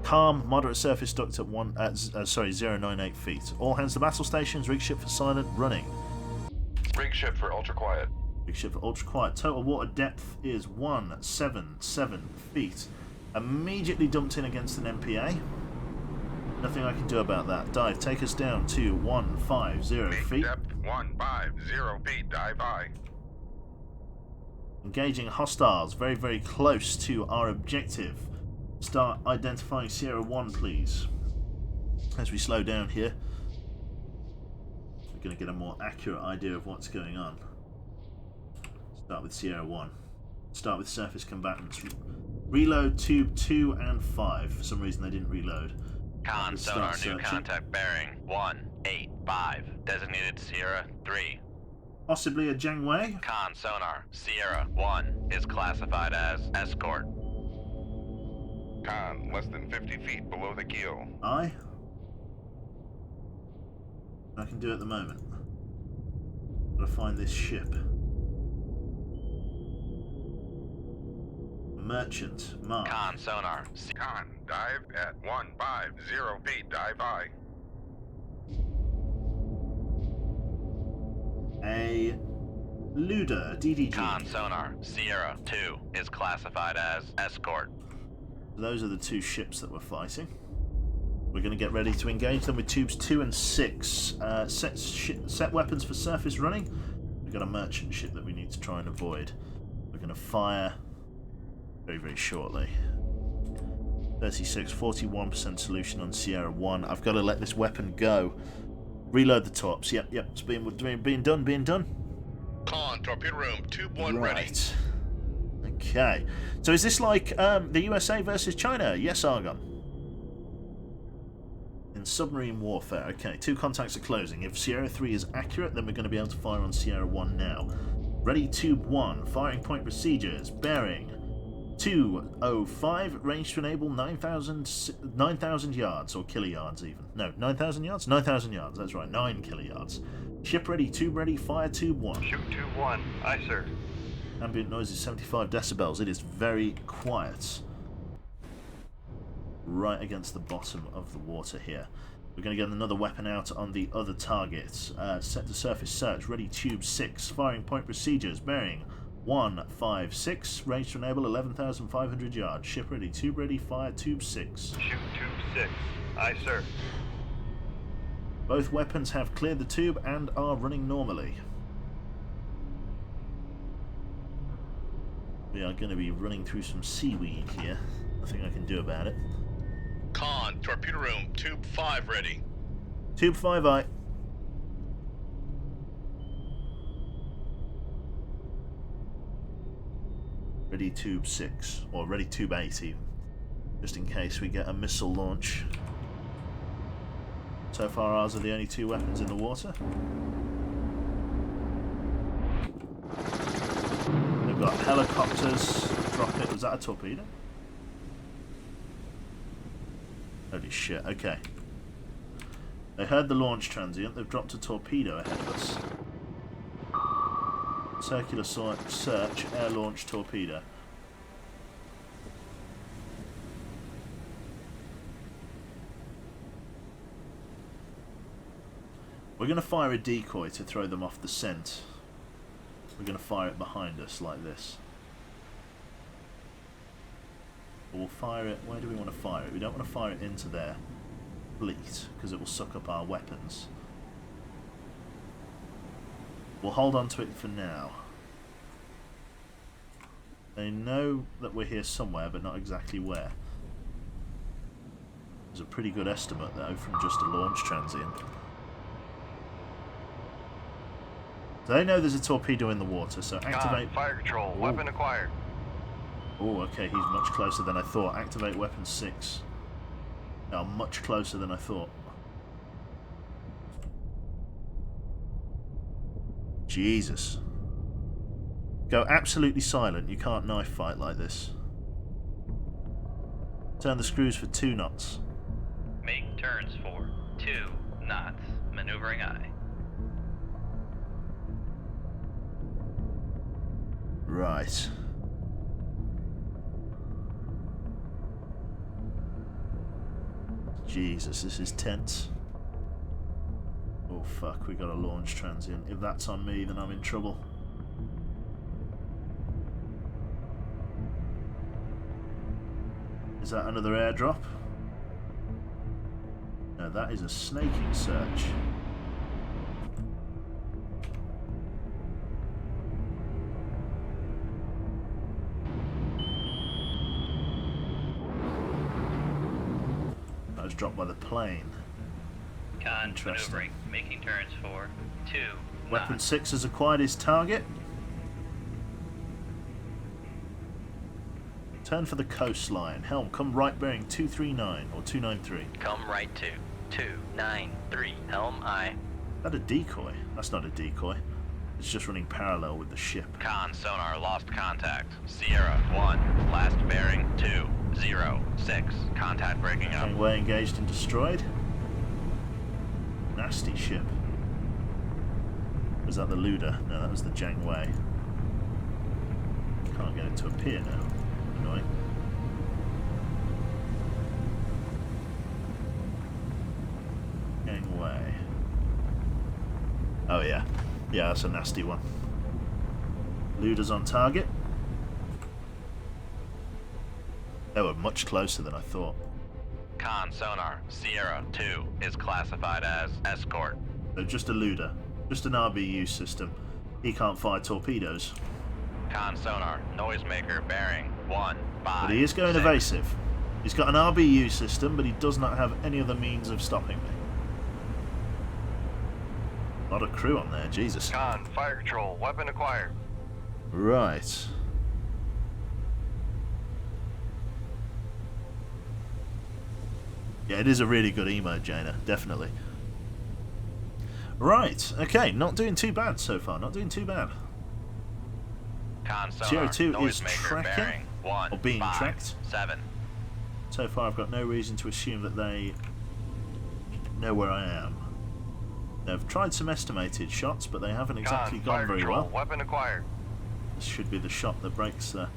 calm, moderate surface duct at 098 feet. All hands to battle stations, rig ship for silent, running. Rig ship for ultra quiet. Rig ship for ultra quiet. Total water depth is 177 feet. Immediately dumped in against an MPA. Nothing I can do about that. Dive, take us down to 150 feet. Depth 150 feet, dive high. Engaging hostiles very, very close to our objective. Start identifying Sierra 1, please. As we slow down here, we're going to get a more accurate idea of what's going on. Start with Sierra 1. Start with surface combatants. Reload tube 2 and 5. For some reason they didn't reload. Con, Let's sonar, start new searching. contact bearing 185. Designated Sierra 3. Possibly a Jiangwei? Con, sonar, Sierra 1 is classified as escort. Con, less than 50 feet below the keel. Aye. I can do at the moment. Gotta find this ship. Merchant, Mark. Con, sonar, Con, dive at 150 feet, dive high. A Luda, DDG. Con, sonar, Sierra 2 is classified as escort. Those are the two ships that we're fighting. We're going to get ready to engage them with tubes 2 and 6. Set weapons for surface running. We've got a merchant ship that we need to try and avoid. We're going to fire very, very shortly. 36, 41% solution on Sierra 1. I've got to let this weapon go. Reload the tops. Yep, it's being done. Con, torpedo room, tube 1 ready. Right. Okay. So is this like the USA versus China? Yes, Argon. In submarine warfare. Okay, 2 contacts are closing. If Sierra 3 is accurate, then we're going to be able to fire on Sierra 1 now. Ready tube 1. Firing point procedures. Bearing 205. Range to enable 9,000 yards, or kiloyards even. No, 9,000 yards? 9,000 yards, that's right. 9 kiloyards. Ship ready, tube ready, fire tube 1. Shoot tube 1. Aye, sir. Ambient noise is 75 decibels. It is very quiet. Right against the bottom of the water here. We're going to get another weapon out on the other targets. Set to surface search. Ready tube 6. Firing point procedures. Bearing 156. Range to enable 11,500 yards. Ship ready. Tube ready. Fire tube 6. Shoot tube 6. Aye, sir. Both weapons have cleared the tube and are running normally. We are going to be running through some seaweed here. Nothing I can do about it. Con, torpedo room, tube 5 ready. Tube 5 aye. Ready tube 6, or ready tube 8 even, just in case we get a missile launch. So far ours are the only 2 weapons in the water. They've got helicopters. Drop it. Was that a torpedo? Holy shit, okay. They heard the launch transient. They've dropped a torpedo ahead of us. Circular search, air launch torpedo. We're going to fire a decoy to throw them off the scent. We're going to fire it behind us like this. We'll fire it... Where do we want to fire it? We don't want to fire it into their fleet because it will suck up our weapons. We'll hold on to it for now. They know that we're here somewhere, but not exactly where. There's a pretty good estimate, though, from just a launch transient. So they know there's a torpedo in the water, so activate... Fire control. Ooh. Weapon acquired. Oh, okay, he's much closer than I thought. Activate weapon 6. They are much closer than I thought. Jesus. Go absolutely silent. You can't knife fight like this. Turn the screws for 2 knots. Make turns for 2 knots. Maneuvering aye. Right. Jesus, this is tense. Oh fuck, we got a launch transient. If that's on me, then I'm in trouble. Is that another airdrop? No, that is a snaking search. was dropped by the plane. Con Interesting. maneuvering, making turns for 2 Weapon knots. 6 has acquired his target. Turn for the coastline. Helm, come right bearing 239 or 293. Come right to 293. Helm aye. Is that a decoy? That's not a decoy. It's just running parallel with the ship. Con sonar lost contact. Sierra 1. Last bearing 206. Contact breaking up. Gangway engaged and destroyed. Nasty ship. Was that the Luda? No, that was the Jangwei. Can't get it to appear now. Annoying. Gangwei. Oh yeah. Yeah, that's a nasty one. Luda's on target. They were much closer than I thought. Con sonar Sierra 2 is classified as escort. So just a Luda. Just an RBU system. He can't fire torpedoes. Con sonar noisemaker bearing 1 5. But he is going 6. evasive. He's got an RBU system, but he does not have any other means of stopping me. A lot of crew on there, Jesus. Con, fire control, weapon acquired. Right. Yeah, it is a really good emote, Jaina, definitely. Right, okay, not doing too bad so far, not doing too bad. Con sonar CO2 is noisemaker tracking, bearing 1 or being 5 tracked. 7. So far I've got no reason to assume that they know where I am. They've tried some estimated shots, but they haven't exactly Con, gone fire very control, well. weapon acquired. This should be the shot that breaks the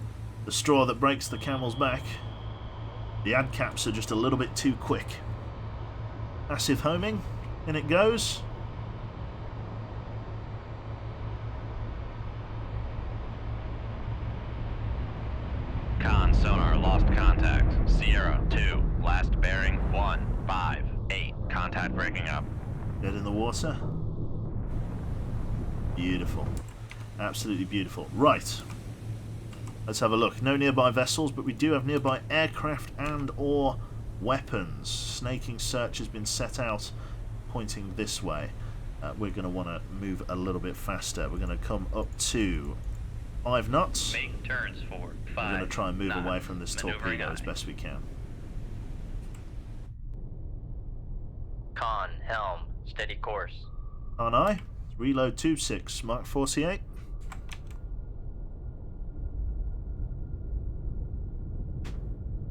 straw that breaks the camel's back. The ad caps are just a little bit too quick. Massive homing, in it goes. Con sonar lost contact. Sierra 2 last bearing 1 5 8. Contact breaking up. Dead in the water. Beautiful. Absolutely beautiful. Right. Let's have a look. No nearby vessels, but we do have nearby aircraft and or weapons. Snaking search has been set out, pointing this way. We're going to want to move a little bit faster. We're going to come up to 5 knots. Make turns for 5. We're going to try and move knots. away from this Maneuvering torpedo as aye. best we can. Con helm steady course. Aren't I? Reload 2-6, Mark 48.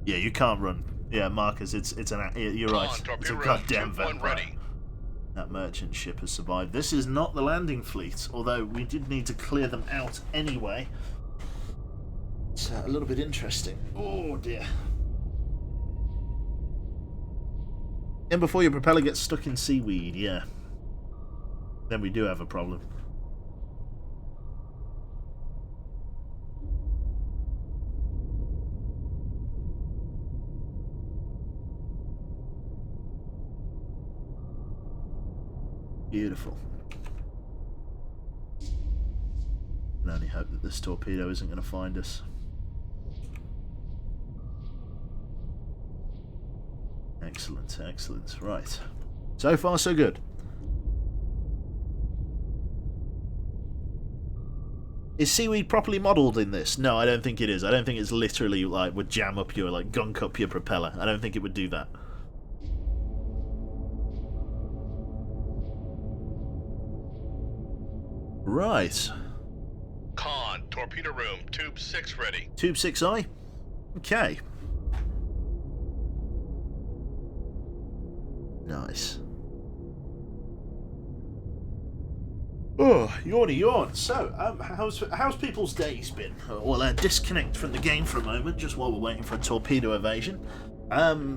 Yeah, you can't run. Yeah, Marcus, it's you're right. Con, It's a torpedo room, goddamn 2-1 vampire. ready. That merchant ship has survived. This is not the landing fleet, although we did need to clear them out anyway. It's a little bit interesting. Oh dear. And before your propeller gets stuck in seaweed, yeah. Then we do have a problem. Beautiful. I can only hope that this torpedo isn't going to find us. Excellent, excellent. Right. So far, so good. Is seaweed properly modelled in this? No, I don't think it is. I don't think it's literally like would jam up your, like, gunk up your propeller. I don't think it would do that. Right. Con, torpedo room, tube 6 ready. Tube 6i? Okay. Nice. Oh, yawny yawn. So, how's people's days been? Well, disconnect from the game for a moment, just while we're waiting for a torpedo evasion. How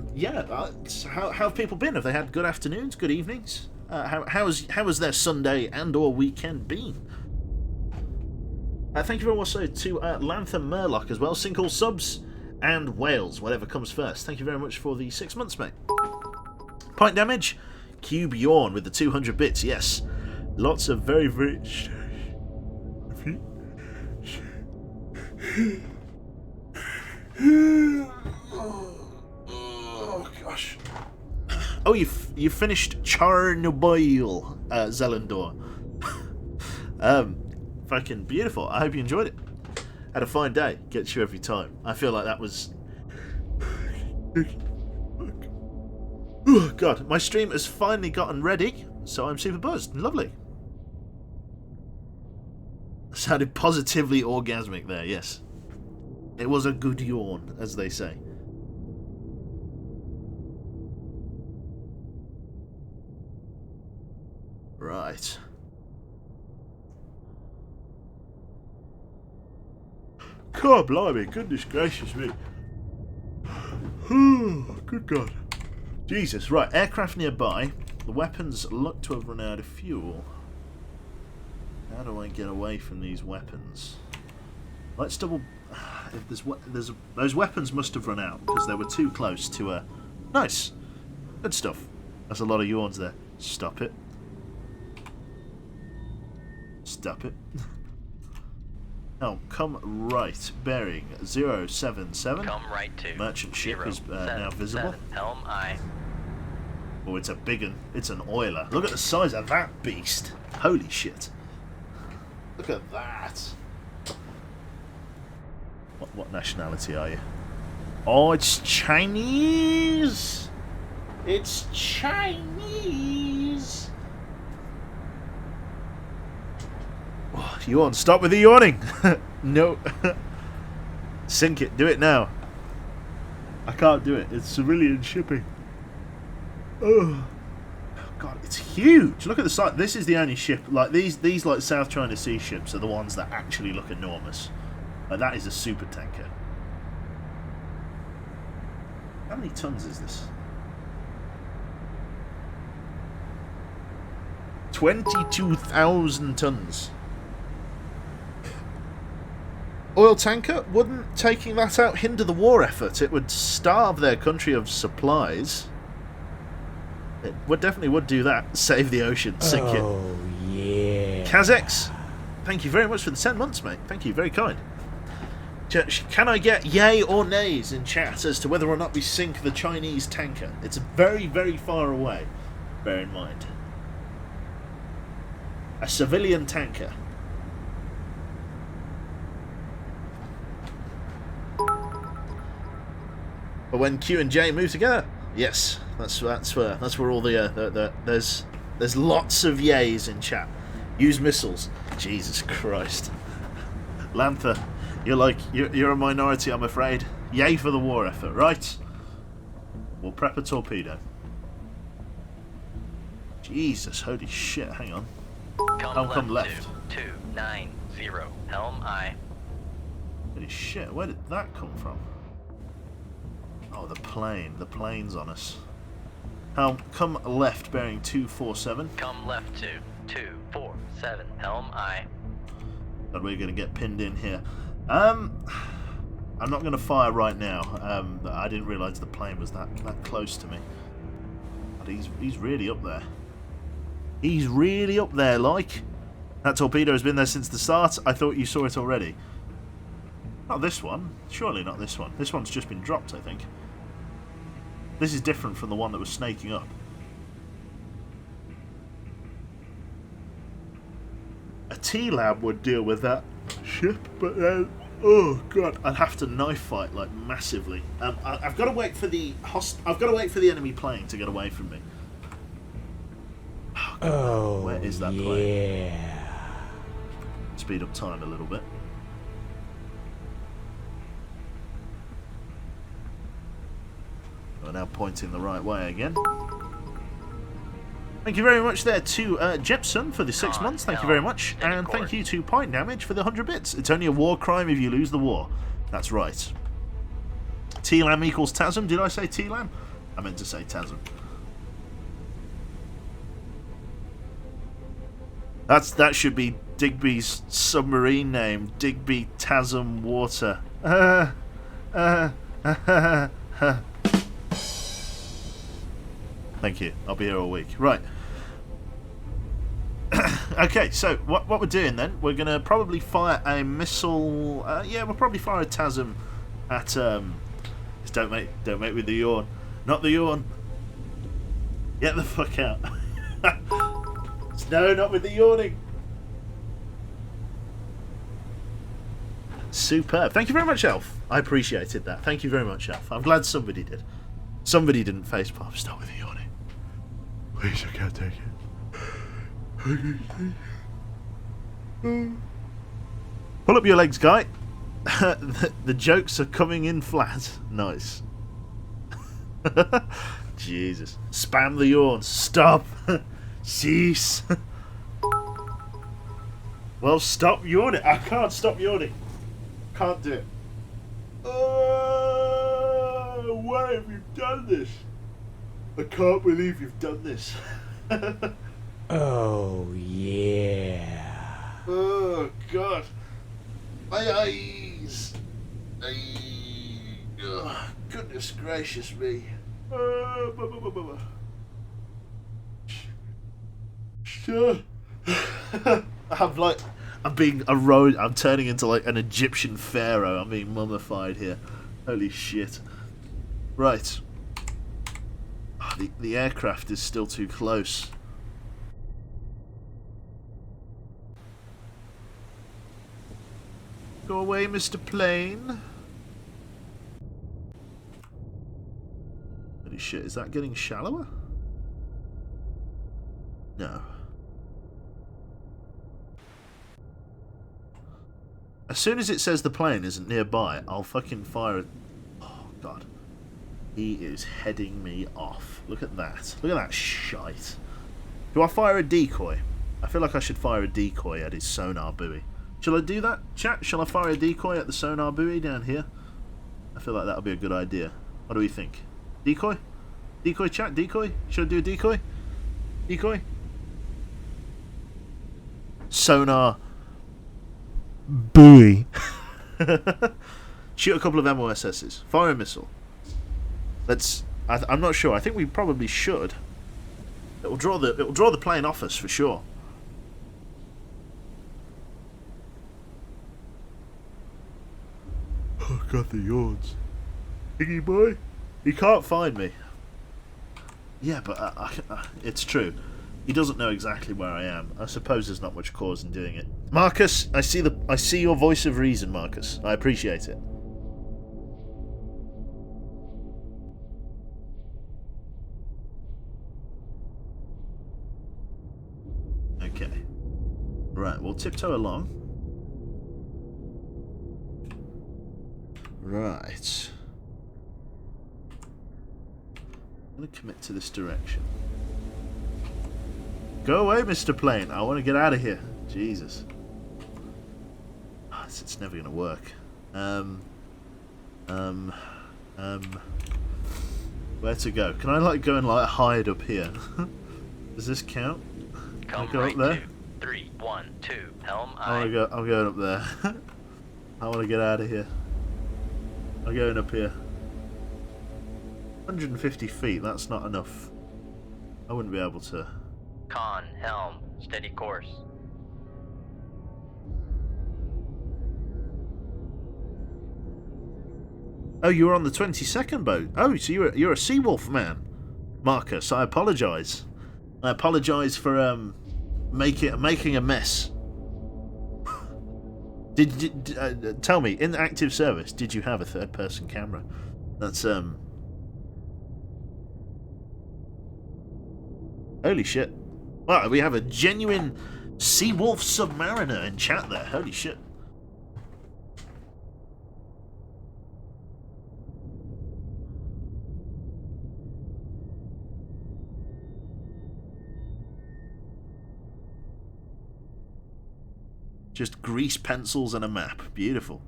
have people been? Have they had good afternoons, good evenings? How has their Sunday and or weekend been? Thank you very much also to Lanthan Murloc as well, Sinkhole subs, and Wales, whatever comes first. Thank you very much for the 6 months, mate. Point damage, Cube Yawn with the 200 bits, yes. Lots of very, very... Oh, gosh. Oh, you finished Chernobyl, Zelendor. Fucking beautiful. I hope you enjoyed it. Had a fine day. Gets you every time. I feel like that was... Oh, God. My stream has finally gotten ready, so I'm super buzzed. Lovely. Sounded positively orgasmic there, yes. It was a good yawn, as they say. Right. God, blimey, goodness gracious me. Good God. Jesus, right, aircraft nearby. The weapons look to have run out of fuel. How do I get away from these weapons? Let's double... If there's those weapons must have run out, because they were too close to a... Nice. Good stuff. That's a lot of yawns there. Stop it. Stop it. Oh, come right. Bearing 077. Come right to Merchant ship is now visible. Helm I. Oh, it's a big one. It's an oiler. Look at the size of that beast. Holy shit. Look at that. What nationality are you? Oh, it's Chinese. It's Chinese. Oh, yawn. Stop with the yawning. No. Sink it. Do it now. I can't do it. It's civilian shipping. Oh God, it's huge. Look at the size. This is the only ship like these like South China Sea ships are the ones that actually look enormous. Like that is a super tanker. How many tons is this? 22,000 tons. Oil tanker? Wouldn't taking that out hinder the war effort? It would starve their country of supplies. It definitely would do that. Save the ocean. Sink it. Oh, yeah. Kazex, thank you very much for the 10 months, mate. Thank you. Very kind. Can I get yay or nays in chat as to whether or not we sink the Chinese tanker? It's very, very far away. Bear in mind. A civilian tanker. But when Q and J move together, yes, that's where all the there's lots of yays in chat. Use missiles. Jesus Christ, Lantha, you're a minority, I'm afraid. Yay for the war effort, right? We'll prep a torpedo. Jesus, holy shit! Hang on. Come left. 290. Helm I. Holy shit! Where did that come from? Oh, the plane. The plane's on us. Come left, bearing 247. Come left to 247. Helm I. God, we're going to get pinned in here. I'm not going to fire right now. I didn't realise the plane was that close to me. But he's really up there. He's really up there, like. That torpedo has been there since the start. I thought you saw it already. Not this one. Surely not this one. This one's just been dropped, I think. This is different from the one that was snaking up. A T-Lab would deal with that ship, but then... Oh god, I'd have to knife fight like massively. I've got to wait for the enemy plane to get away from me. Oh, god, where is that plane? Yeah. Speed up time a little bit. We're now pointing the right way again. Thank you very much there to Jepson for the 6 months. Thank you very much. And thank you to Pint Damage for the 100 bits. It's only a war crime if you lose the war. That's right. T-Lam equals Tasm. Did I say T-Lam? I meant to say Tasm. That should be Digby's submarine name. Digby Tasm Water. Thank you. I'll be here all week. Right. Okay, so what we're doing then, we're going to probably fire a missile... yeah, we'll probably fire a TASM at... just don't make with the yawn. Not the yawn. Get the fuck out. No, not with the yawning. Superb. Thank you very much, Elf. I appreciated that. Thank you very much, Elf. I'm glad somebody did. Somebody didn't facepalm. Stop with the yawning. Please, I can't take it. Pull up your legs, guy. The jokes are coming in flat. Nice. Jesus. Spam the yawns. Stop. Cease. Well, stop yawning. I can't stop yawning. Can't do it. Oh, why have you done this? I can't believe you've done this. Oh, yeah. Oh, God. My eyes. Oh, goodness gracious me. I'm turning into like an Egyptian pharaoh. I'm being mummified here. Holy shit. Right. Oh, the aircraft is still too close. Go away, Mr. Plane. Holy shit, is that getting shallower? No. As soon as it says the plane isn't nearby, I'll fucking fire it. Oh, God. He is heading me off. Look at that. Look at that shite. Do I fire a decoy? I feel like I should fire a decoy at his sonar buoy. Shall I do that, chat? Shall I fire a decoy at the sonar buoy down here? I feel like that would be a good idea. What do we think? Decoy? Decoy, chat? Decoy? Should I do a decoy? Decoy? Sonar buoy. Shoot a couple of MOSS's. Fire a missile. I'm not sure. I think we probably should. It will draw the plane off us for sure. Oh, God, the yawns. Piggy boy, he can't find me. Yeah, but it's true. He doesn't know exactly where I am. I suppose there's not much cause in doing it. Marcus, I see your voice of reason, Marcus. I appreciate it. Okay. Right, we'll tiptoe along. Right. I'm going to commit to this direction. Go away, Mr. Plane. I want to get out of here. Jesus. It's never going to work. Where to go? Can I like go and like hide up here? Does this count? Can I go up there? 3, 1, 2, helm. I'm going up there. I want to get out of here. I'm going up here. 150 feet, that's not enough. I wouldn't be able to. Con, helm, steady course. Oh, you were on the 22nd boat. Oh, so you're a Seawolf man. Marcus, I apologise. I apologise for making a mess. Tell me, in active service, did you have a third-person camera? That's holy shit! Wow, we have a genuine Seawolf Submariner in chat there. Holy shit! Just grease pencils and a map. Beautiful.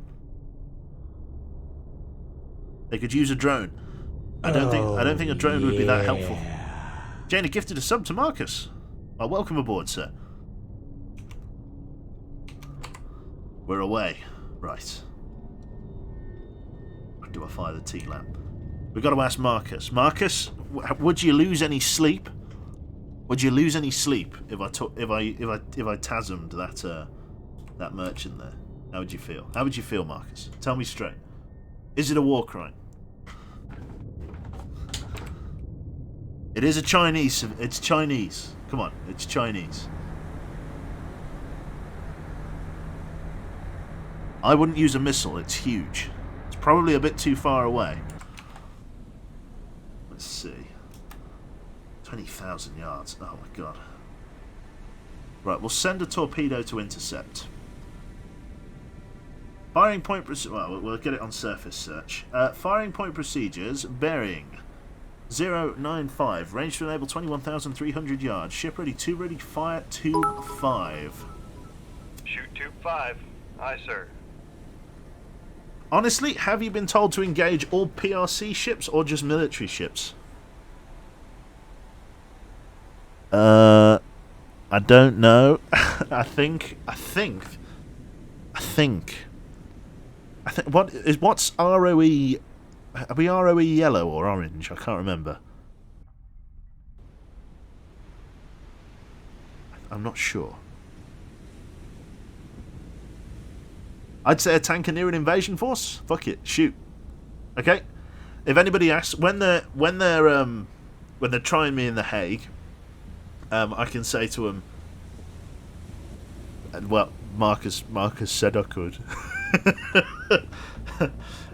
They could use a drone. I don't think a drone would be that helpful. Jana gifted a sub to Marcus. Well, welcome aboard, sir. We're away. Right. When do I fire the T-lamp? We've got to ask Marcus. Marcus, would you lose any sleep? Would you lose any sleep if I TASM'd that merchant there? How would you feel? How would you feel, Marcus? Tell me straight. Is it a war crime? It is a Chinese. It's Chinese. Come on, it's Chinese. I wouldn't use a missile. It's huge. It's probably a bit too far away. Let's see. 20,000 yards. Oh my god. Right, we'll send a torpedo to intercept. Firing point... Well, we'll get it on surface search. Firing point procedures. Bearing 095. Range to enable 21,300 yards. Ship ready. 2 ready. Fire 2-5. Shoot 2-5. Aye, sir. Honestly, have you been told to engage all PRC ships or just military ships? I don't know. I think what's ROE? Are we ROE yellow or orange? I can't remember. I'm not sure. I'd say a tanker near an invasion force. Fuck it, shoot. Okay. If anybody asks when they're trying me in The Hague, I can say to them, well, Marcus said I could.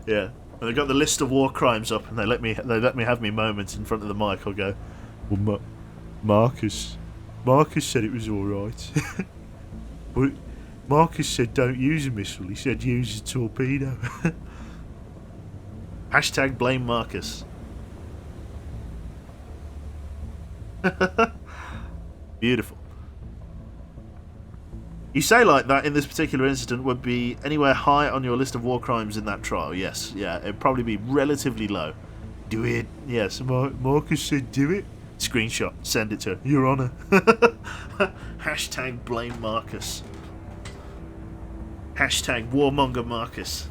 Yeah. When they got the list of war crimes up and they let me have me moments in front of the mic, I'll go, well, Marcus said it was all right. But Marcus said don't use a missile. He said use a torpedo. Hashtag blame Marcus. Beautiful. You say like that in this particular incident would be anywhere high on your list of war crimes in that trial. Yes, yeah, it'd probably be relatively low. Do it. Yes, Marcus said do it. Screenshot, send it to her. Your Honour. Hashtag blame Marcus. Hashtag warmonger Marcus.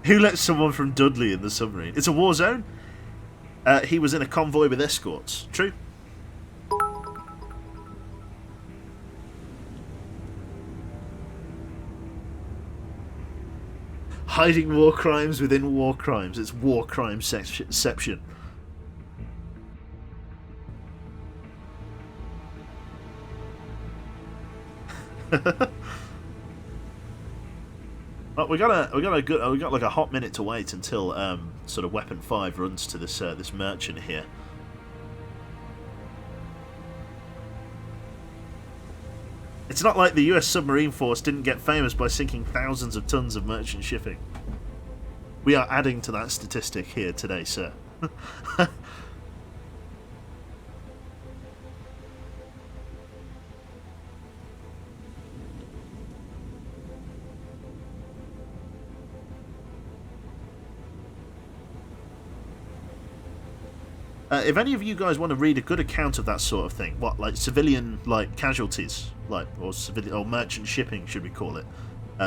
Who let someone from Dudley in the submarine? It's a war zone. He was in a convoy with escorts. True. Hiding war crimes within war crimes. It's war crimeception. Well, we got like a hot minute to wait until sort of Weapon 5 runs to this this merchant here. It's not like the US submarine force didn't get famous by sinking thousands of tons of merchant shipping. We are adding to that statistic here today, sir. If any of you guys want to read a good account of that sort of thing, what, like civilian like casualties, like or civilian or merchant shipping, should we call it,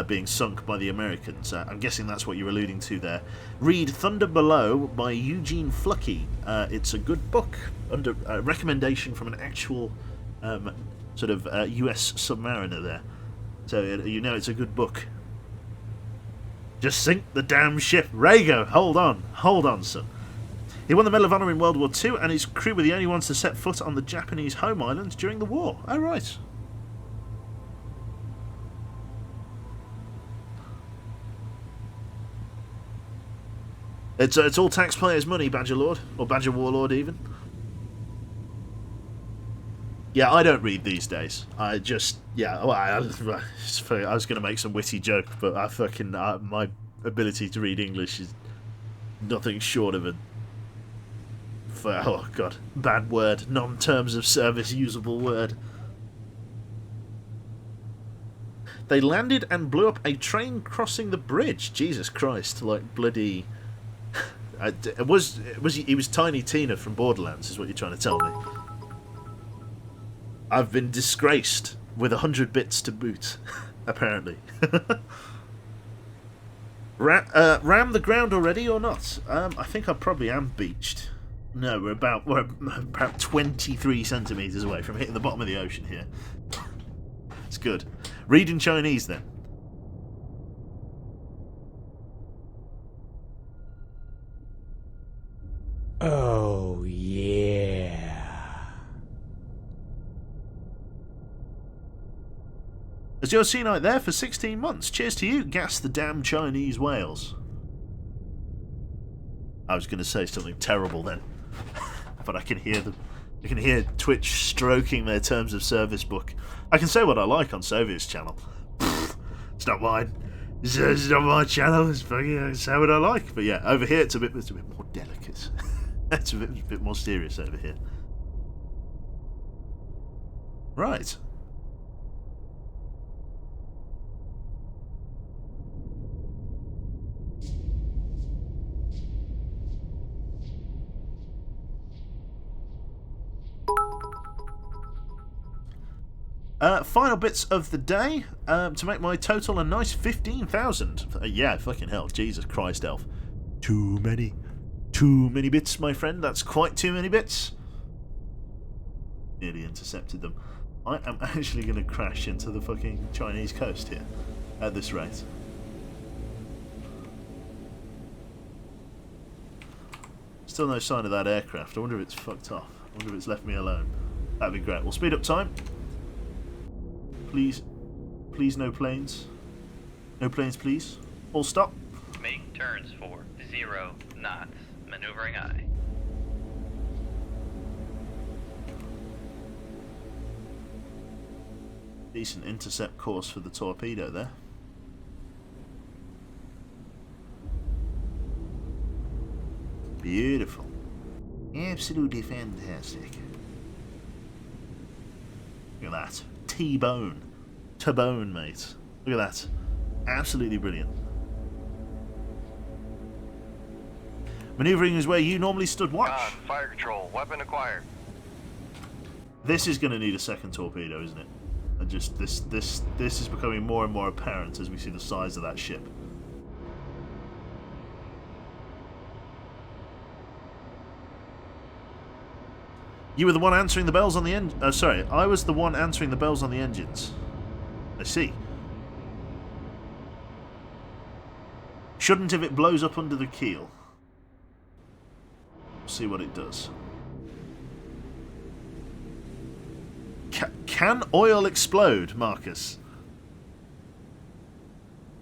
being sunk by the Americans? I'm guessing that's what you're alluding to there. Read Thunder Below by Eugene Fluckey. It's a good book, under recommendation from an actual sort of US submariner there. So you know it's a good book. Just sink the damn ship, Rhaego. Hold on, son. He won the Medal of Honor in World War II, and his crew were the only ones to set foot on the Japanese home island during the war. Oh, right. It's all taxpayers' money, Badger Lord, or Badger Warlord even. Yeah, I don't read these days. I just, yeah, well, I was going to make some witty joke, but I fucking my ability to read English is nothing short of a. Oh god, bad word, non-terms of service usable word. They landed and blew up a train crossing the bridge. Jesus Christ, like bloody. He was Tiny Tina from Borderlands, is what you're trying to tell me. I've been disgraced with 100 bits to boot, apparently. Ram the ground already or not? I think I probably am beached. No, we're about 23 centimetres away from hitting the bottom of the ocean here. It's good. Read in Chinese then. Oh, yeah. As your sea knight there for 16 months. Cheers to you. Gas the damn Chinese whales. I was going to say something terrible then, but I can hear them. I can hear Twitch stroking their terms of service book. I can say what I like on Soviet's channel. Pfft, it's not mine. It's not my channel. It's fucking. I can say what I like. But yeah, over here it's a bit more delicate. It's a bit more serious over here. Right. Final bits of the day to make my total a nice 15,000. Yeah, fucking hell. Jesus Christ, Elf. Too many bits, my friend. That's quite too many bits. Nearly intercepted them. I am actually going to crash into the fucking Chinese coast here at this rate. Still no sign of that aircraft. I wonder if it's fucked off. I wonder if it's left me alone. That'd be great. We'll speed up time. Please, no planes. No planes, please. All stop. Make turns for 0 knots. Maneuvering aye. Decent intercept course for the torpedo there. Beautiful. Absolutely fantastic. Look at that. T-bone. T-bone, mate. Look at that. Absolutely brilliant. Maneuvering is where you normally stood watch. Fire control. Weapon acquired. This is going to need a second torpedo, isn't it? And just this is becoming more and more apparent as we see the size of that ship. You were the one answering the bells on the engine. Oh, sorry, I was the one answering the bells on the engines. I see. Shouldn't if it blows up under the keel. See what it does. Can oil explode, Marcus?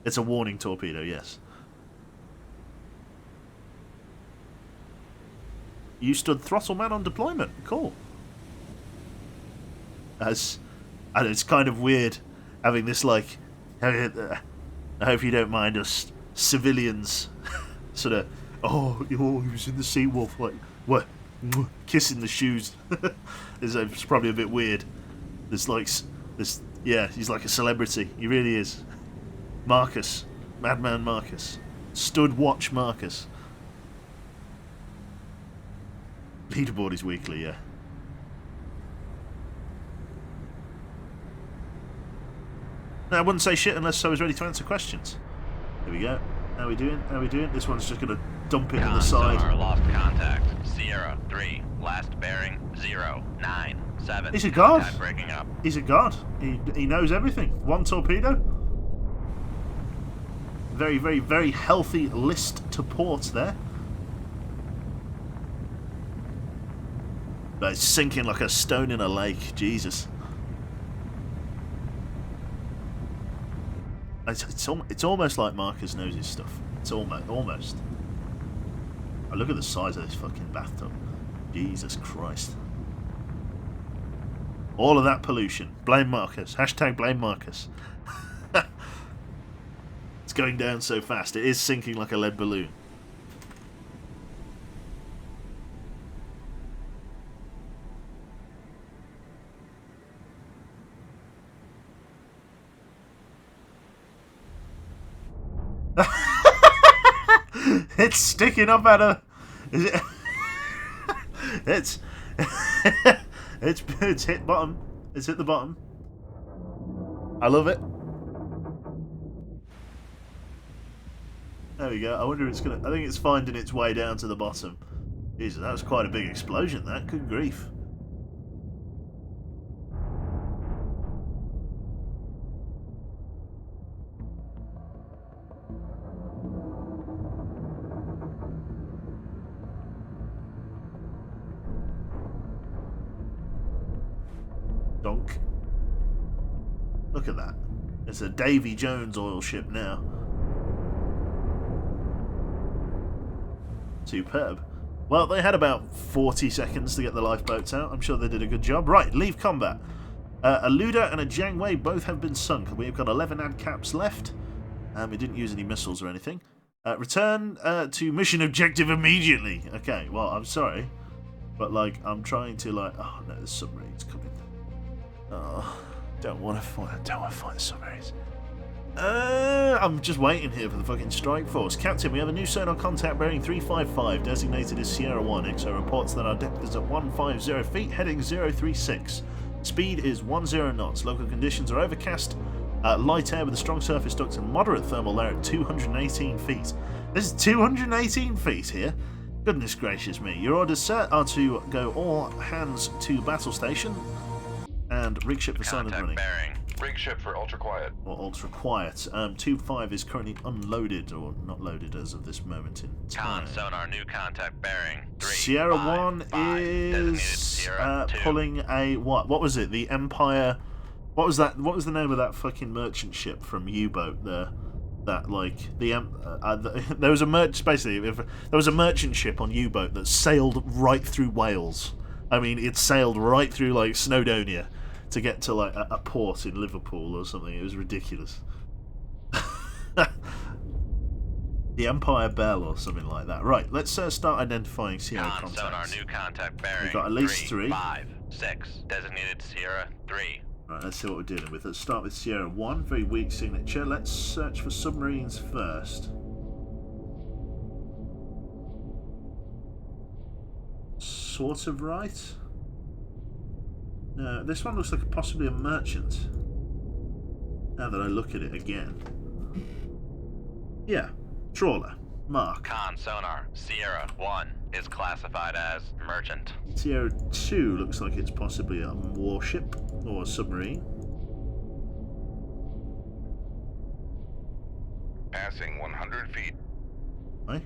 It's a warning torpedo, yes. You stood throttle man on deployment. Cool. And it's kind of weird having this, like, I hope you don't mind us civilians sort of, oh, he was in the Seawolf, like, what, kissing the shoes. It's probably a bit weird. There's like this, yeah, he's like a celebrity. He really is. Marcus, Madman Marcus, stood watch Marcus. Leaderboard is weekly, yeah. No, I wouldn't say shit unless I was ready to answer questions. Here we go. How we doing? How we doing? This one's just gonna dump it to the side. Sonar lost contact. Sierra 3. Last bearing 097. He's a god. Contact breaking up. He's a god. He knows everything. One torpedo. Very, very, very healthy list to port there. But it's sinking like a stone in a lake. Jesus. It's almost like Marcus knows his stuff. It's almost. Oh, look at the size of this fucking bathtub. Jesus Christ. All of that pollution. Blame Marcus. Hashtag blame Marcus. It's going down so fast. It is sinking like a lead balloon. It's sticking up at her. Is it? It's hit bottom. It's hit the bottom. I love it. There we go. I wonder if it's gonna. I think it's finding its way down to the bottom. Jesus, that was quite a big explosion. That. Good grief. at that. It's a Davy Jones oil ship now. Superb. Well, they had about 40 seconds to get the lifeboats out. I'm sure they did a good job. Right, leave combat. A Luda and a Jiangwei both have been sunk. We've got 11 ad caps left. We didn't use any missiles or anything. Return to mission objective immediately. Okay, well, I'm sorry. But, like, I'm trying to, like... Oh, no, the submarines coming. Oh, don't want to fight the submarines. I'm just waiting here for the fucking strike force. Captain, we have a new sonar contact bearing 355, designated as Sierra 1. XO reports that our depth is at 150 feet, heading 036. Speed is 10 knots. Local conditions are overcast, light air with a strong surface duct and moderate thermal layer at 218 feet. This is 218 feet here? Goodness gracious me. Your orders, sir, are to go all hands to battle station and rig ship for silent running. Bearing. Rig ship for ultra quiet. Or ultra quiet. 2-5 is currently unloaded, or not loaded as of this moment in time. Con sonar new contact bearing 3. Sierra 5, 1 designated is Sierra 2. pulling a what? What was it? The Empire. What was that? What was the name of that fucking merchant ship from U-boat there? That like there was a there was a merchant ship on U-boat that sailed right through Wales. I mean, it sailed right through like Snowdonia to get to like a port in Liverpool or something. It was ridiculous. The Empire Bell or something like that. Right, let's start identifying Sierra Con sonar contacts. new contact bearing. We've got at least 3. 5, 6, designated Sierra 3. Right, let's see what we're dealing with. Let's start with Sierra 1, very weak signature. Let's search for submarines first. Sort of right. No, this one looks like possibly a merchant. Now that I look at it again. Yeah, trawler. Mark. Con sonar Sierra 1 is classified as merchant. Sierra 2 looks like it's possibly a warship or a submarine. Passing 100 feet. Hey,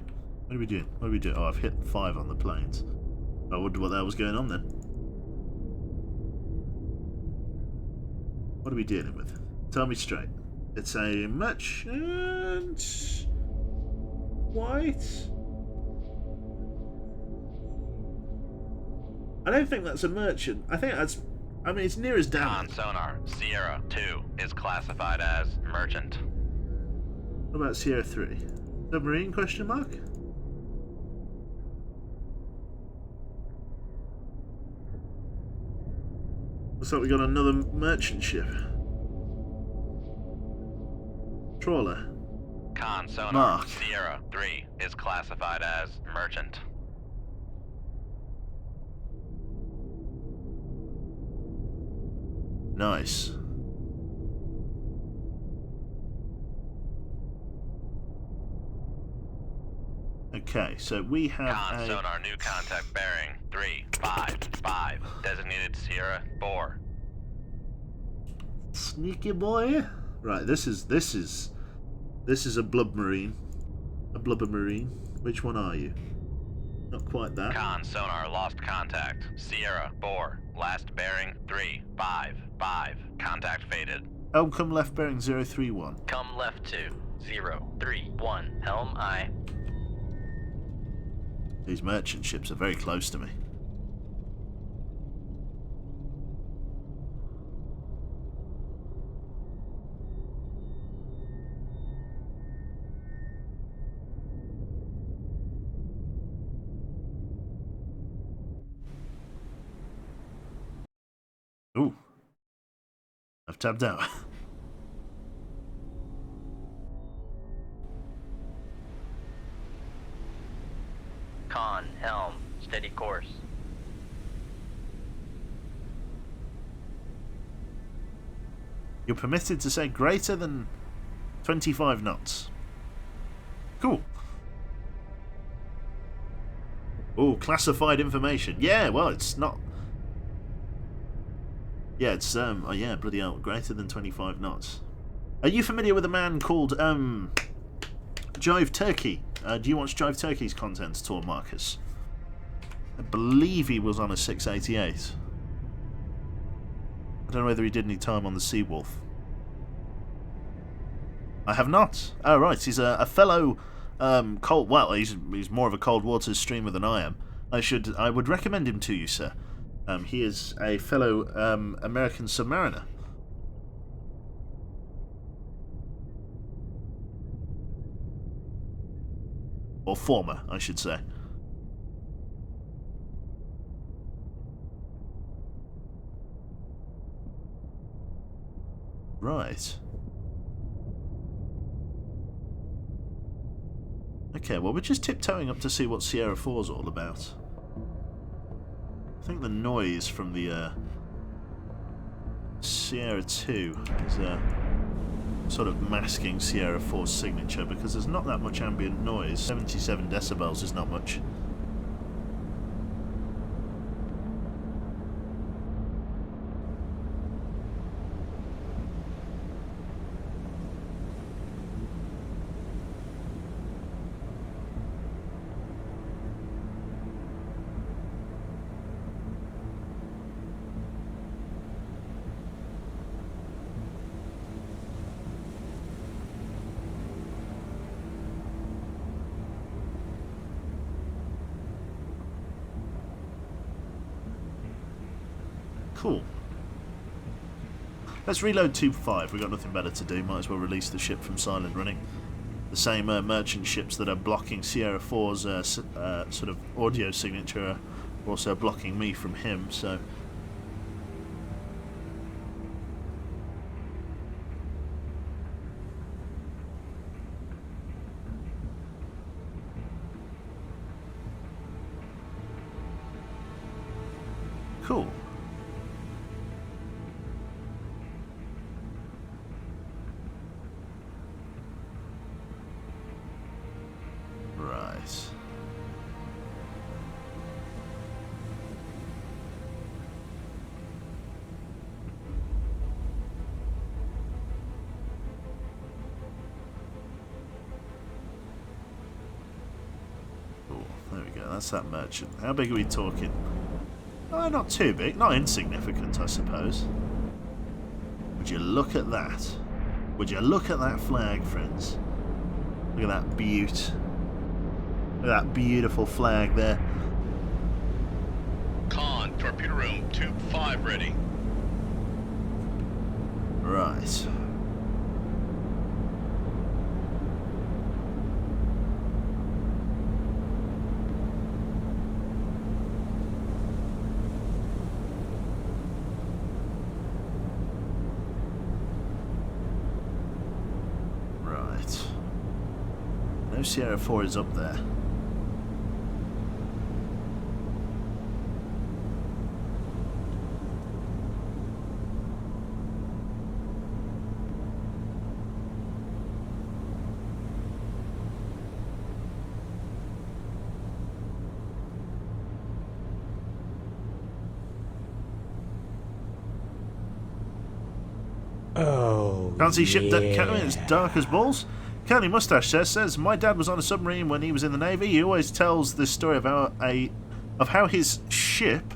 what are we doing? What are we doing? Oh, I've hit 5 on the planes. I wonder what the hell was going on then. What are we dealing with? Tell me straight. It's a merchant. White. I don't think that's a merchant. I think that's... I mean, it's near as Con damn. sonar Sierra 2 is classified as merchant. What about Sierra 3? Submarine, question mark? Looks like we got another merchant ship. Trawler. Con sonar Mark. Sierra 3 is classified as merchant. Nice. Okay, so we have Con a... sonar new contact bearing 3, 5, 5, designated Sierra 4. Sneaky boy. Right, this is a blub marine. A blubber marine. Which one are you? Not quite that. Con sonar lost contact Sierra 4, last bearing 3, 5, 5, contact faded. Oh, come left bearing 031. Come left to 031, helm aye. These merchant ships are very close to me. Ooh. I've tapped out. Con, helm, steady course. You're permitted to say greater than 25 knots. Cool. Oh, classified information. Yeah, well, it's not... Yeah, it's, oh yeah, bloody hell, greater than 25 knots. Are you familiar with a man called, Jive Turkey? Do you watch Jive Turkey's content at all, Marcus? I believe he was on a 688. I don't know whether he did any time on the Seawolf. I have not. Oh, right. He's a fellow cold... Well, he's more of a cold water streamer than I am. I would recommend him to you, sir. He is a fellow American submariner. Or former, I should say. Right. Okay, well, we're just tiptoeing up to see what Sierra 4's all about. I think the noise from the Sierra 2 is sort of masking Sierra 4's signature, because there's not that much ambient noise. 77 decibels is not much. Cool. Let's reload Tube 5. We've got nothing better to do. Might as well release the ship from silent running. The same merchant ships that are blocking Sierra 4's sort of audio signature are also blocking me from him, so... Cool. Right. Cool. There we go. That's that merchant. How big are we talking? Oh, not too big. Not insignificant, I suppose. Would you look at that? Would you look at that flag, friends? Look at that beaut. Look at that beautiful flag there. Con, torpedo room, tube 5 ready. Right. Right. No Sierra 4 is up there. Oh, Can't see ship deck. yeah. It's dark as balls. Curly Mustache says, my dad was on a submarine when he was in the Navy. He always tells this story of how his ship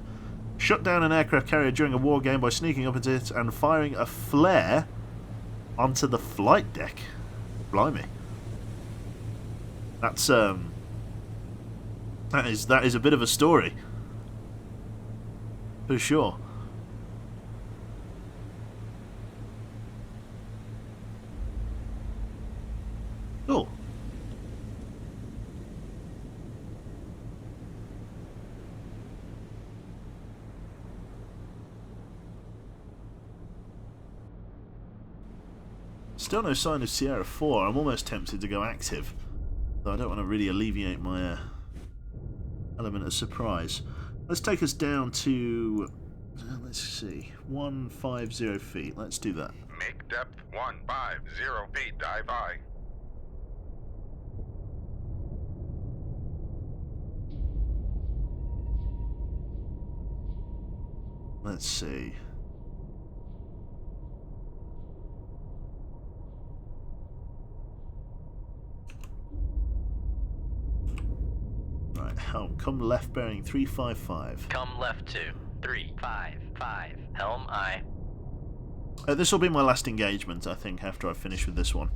shut down an aircraft carrier during a war game by sneaking up into it and firing a flare onto the flight deck. Blimey. That's that is a bit of a story. For sure. Cool. Still no sign of Sierra 4. I'm almost tempted to go active, though I don't want to really alleviate my element of surprise. Let's take us down to, let's see, 150 feet. Let's do that. Make depth 150 feet, dive high. Let's see. Right, helm. Come left bearing 355. Come left to 355. Helm aye. This will be my last engagement, I think, after I finish with this one.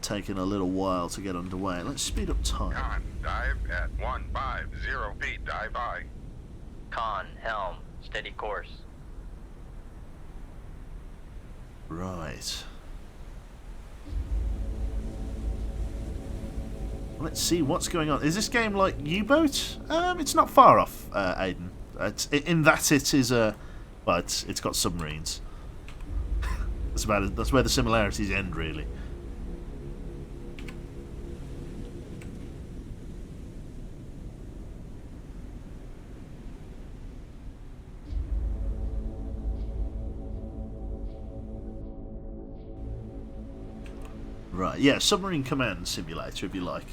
taking a little while to get underway. Let's speed up time. Con, dive at 150 feet. Dive high. Con, helm, steady course. Right. Let's see what's going on. Is this game like U-Boat? It's not far off, Aiden. In that it is a... Well, it's got submarines. That's where the similarities end, really. Right, yeah, submarine command simulator, if you like.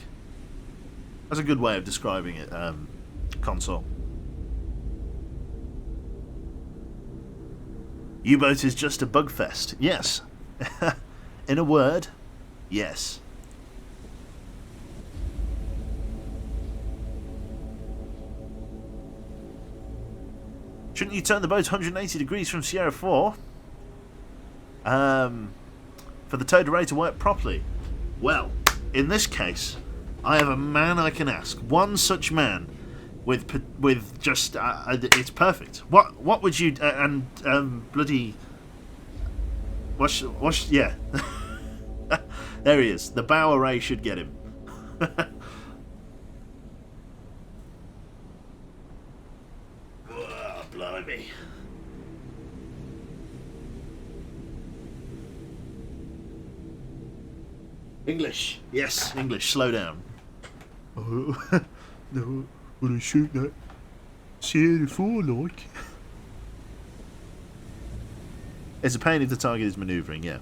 That's a good way of describing it, console. U-boat is just a bugfest. Yes. In a word, yes. Shouldn't you turn the boat 180 degrees from Sierra 4? For the towed array to work properly? Well, in this case, I have a man I can ask. One such man with just it's perfect. What would you bloody what's yeah. There he is. The bow array should get him. Oh, blimey. English. Yes, English. Slow down. Oh, no, when I shoot that Sierra 4 like. It's a pain if the target is manoeuvring, yeah.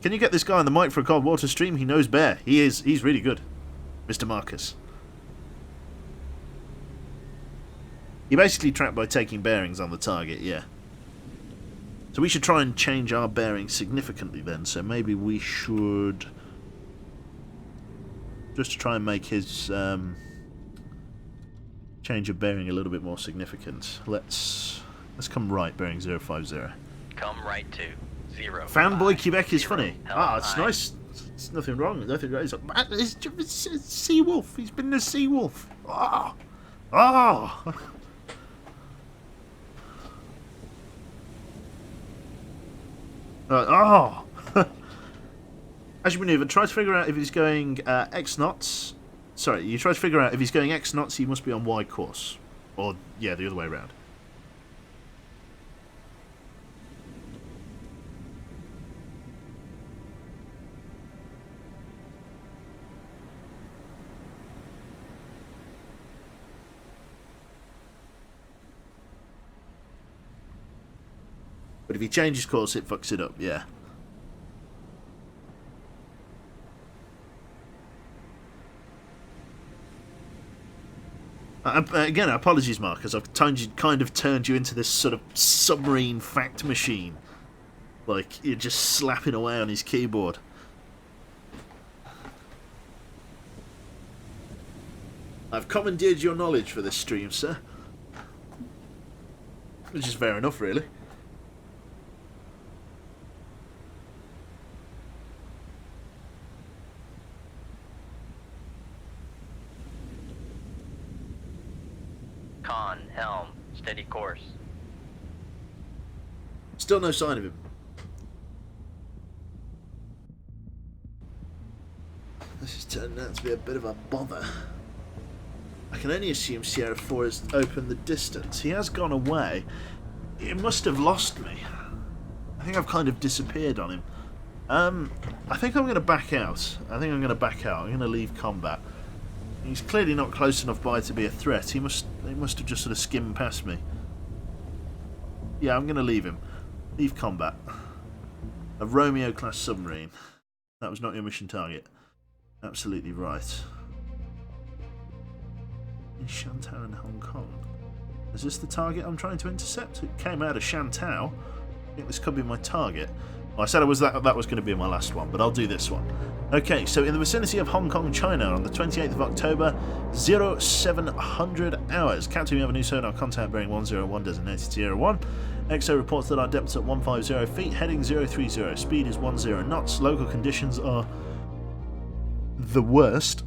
Can you get this guy on the mic for a cold water stream? He knows bear. He's really good. Mr. Marcus. You basically trap by taking bearings on the target, yeah. So we should try and change our bearings significantly then. So maybe we should, just to try and make his change of bearing a little bit more significant. Let's come right, bearing 050. Come right to 0. Fanboy Quebec is 0, funny. helm It's high. nice. There's nothing wrong. Nothing wrong. It's a sea wolf. He's been a sea wolf. Oh. Oh. Oh! As you manoeuvre, try to figure out if he's going X knots. Sorry, you try to figure out if he's going X knots, he must be on Y course. Or, yeah, the other way around. But if he changes course, it fucks it up, yeah. Again, apologies, Marcus. I've kind of turned you into this sort of submarine fact machine. Like, you're just slapping away on his keyboard. I've commandeered your knowledge for this stream, sir. Which is fair enough, really. Con, helm, steady course. Still no sign of him. This has turned out to be a bit of a bother. I can only assume Sierra 4 has opened the distance. He has gone away. He must have lost me. I think I've kind of disappeared on him. I think I'm going to back out. I'm going to leave combat. He's clearly not close enough by to be a threat. He must have just sort of skimmed past me. Yeah, I'm going to leave him. Leave combat. A Romeo-class submarine. That was not your mission target. Absolutely right. In Shantou and Hong Kong. Is this the target I'm trying to intercept? It came out of Shantou. I think this could be my target. Well, I said that was going to be my last one, but I'll do this one. Okay, so in the vicinity of Hong Kong, China, on the 28th of October, 0700 hours. Captain, we have a new sonar contact bearing 101 designated Sierra 1. XO reports that our depth's at 150 feet, heading 030. Speed is 10 knots. Local conditions are the worst,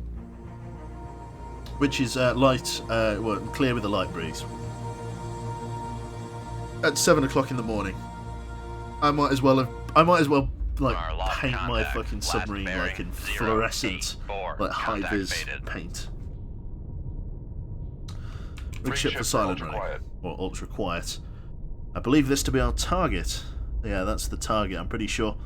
which is clear with a light breeze. At 7 o'clock in the morning, I might as well like Our lost paint my contact. fucking Last submarine bearing, like in 084. fluorescent, like high Contact vis faded. paint. Rig Free ship ship for for silent ultra running, quiet. or ultra quiet. I believe this to be our target. Yeah, that's the target. I'm pretty sure.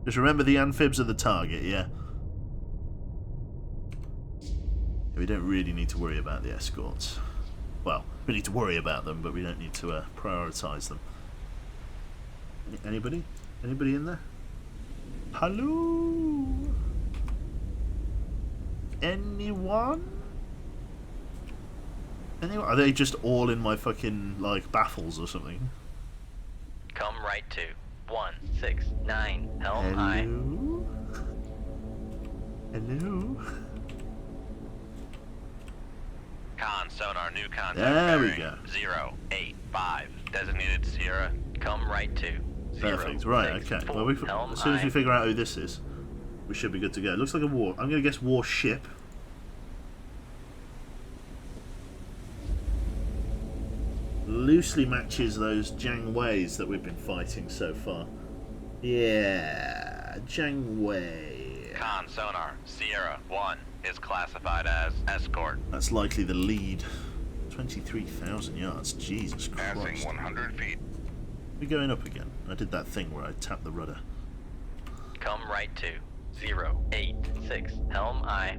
Just remember the amphibs are the target. Yeah. We don't really need to worry about the escorts. Well, we need to worry about them, but we don't need to prioritise them. Anybody? Anybody in there? Hello? Anyone? Anyone? Are they just all in my fucking, like, baffles or something? Come right to 169 Helm I. Hello? Hello? Con sonar new contact There we bearing go. 085. Designated Sierra. Come right to Perfect. Right, okay. Well, Helm as soon as we I. figure out who this is, we should be good to go. It looks like a war. I'm going to guess warship. Loosely matches those Jangweis that we've been fighting so far. Yeah, Jangwei. Con sonar Sierra 1 is classified as escort. That's likely the lead. 23,000 yards. Jesus Passing Christ. 100 feet. We're going up again. I did that thing where I tapped the rudder. Come right to 086 Helm I.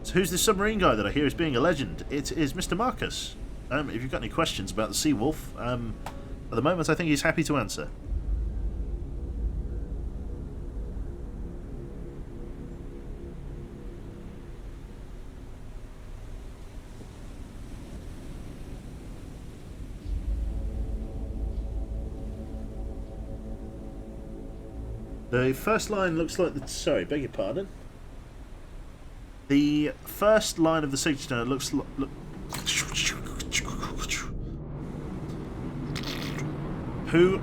So who's this submarine guy that I hear is being a legend? It is Mr. Marcus. If you've got any questions about the Seawolf, at the moment I think he's happy to answer. The first line looks like the... Sorry, beg your pardon. The first line of the signature looks like... Poo.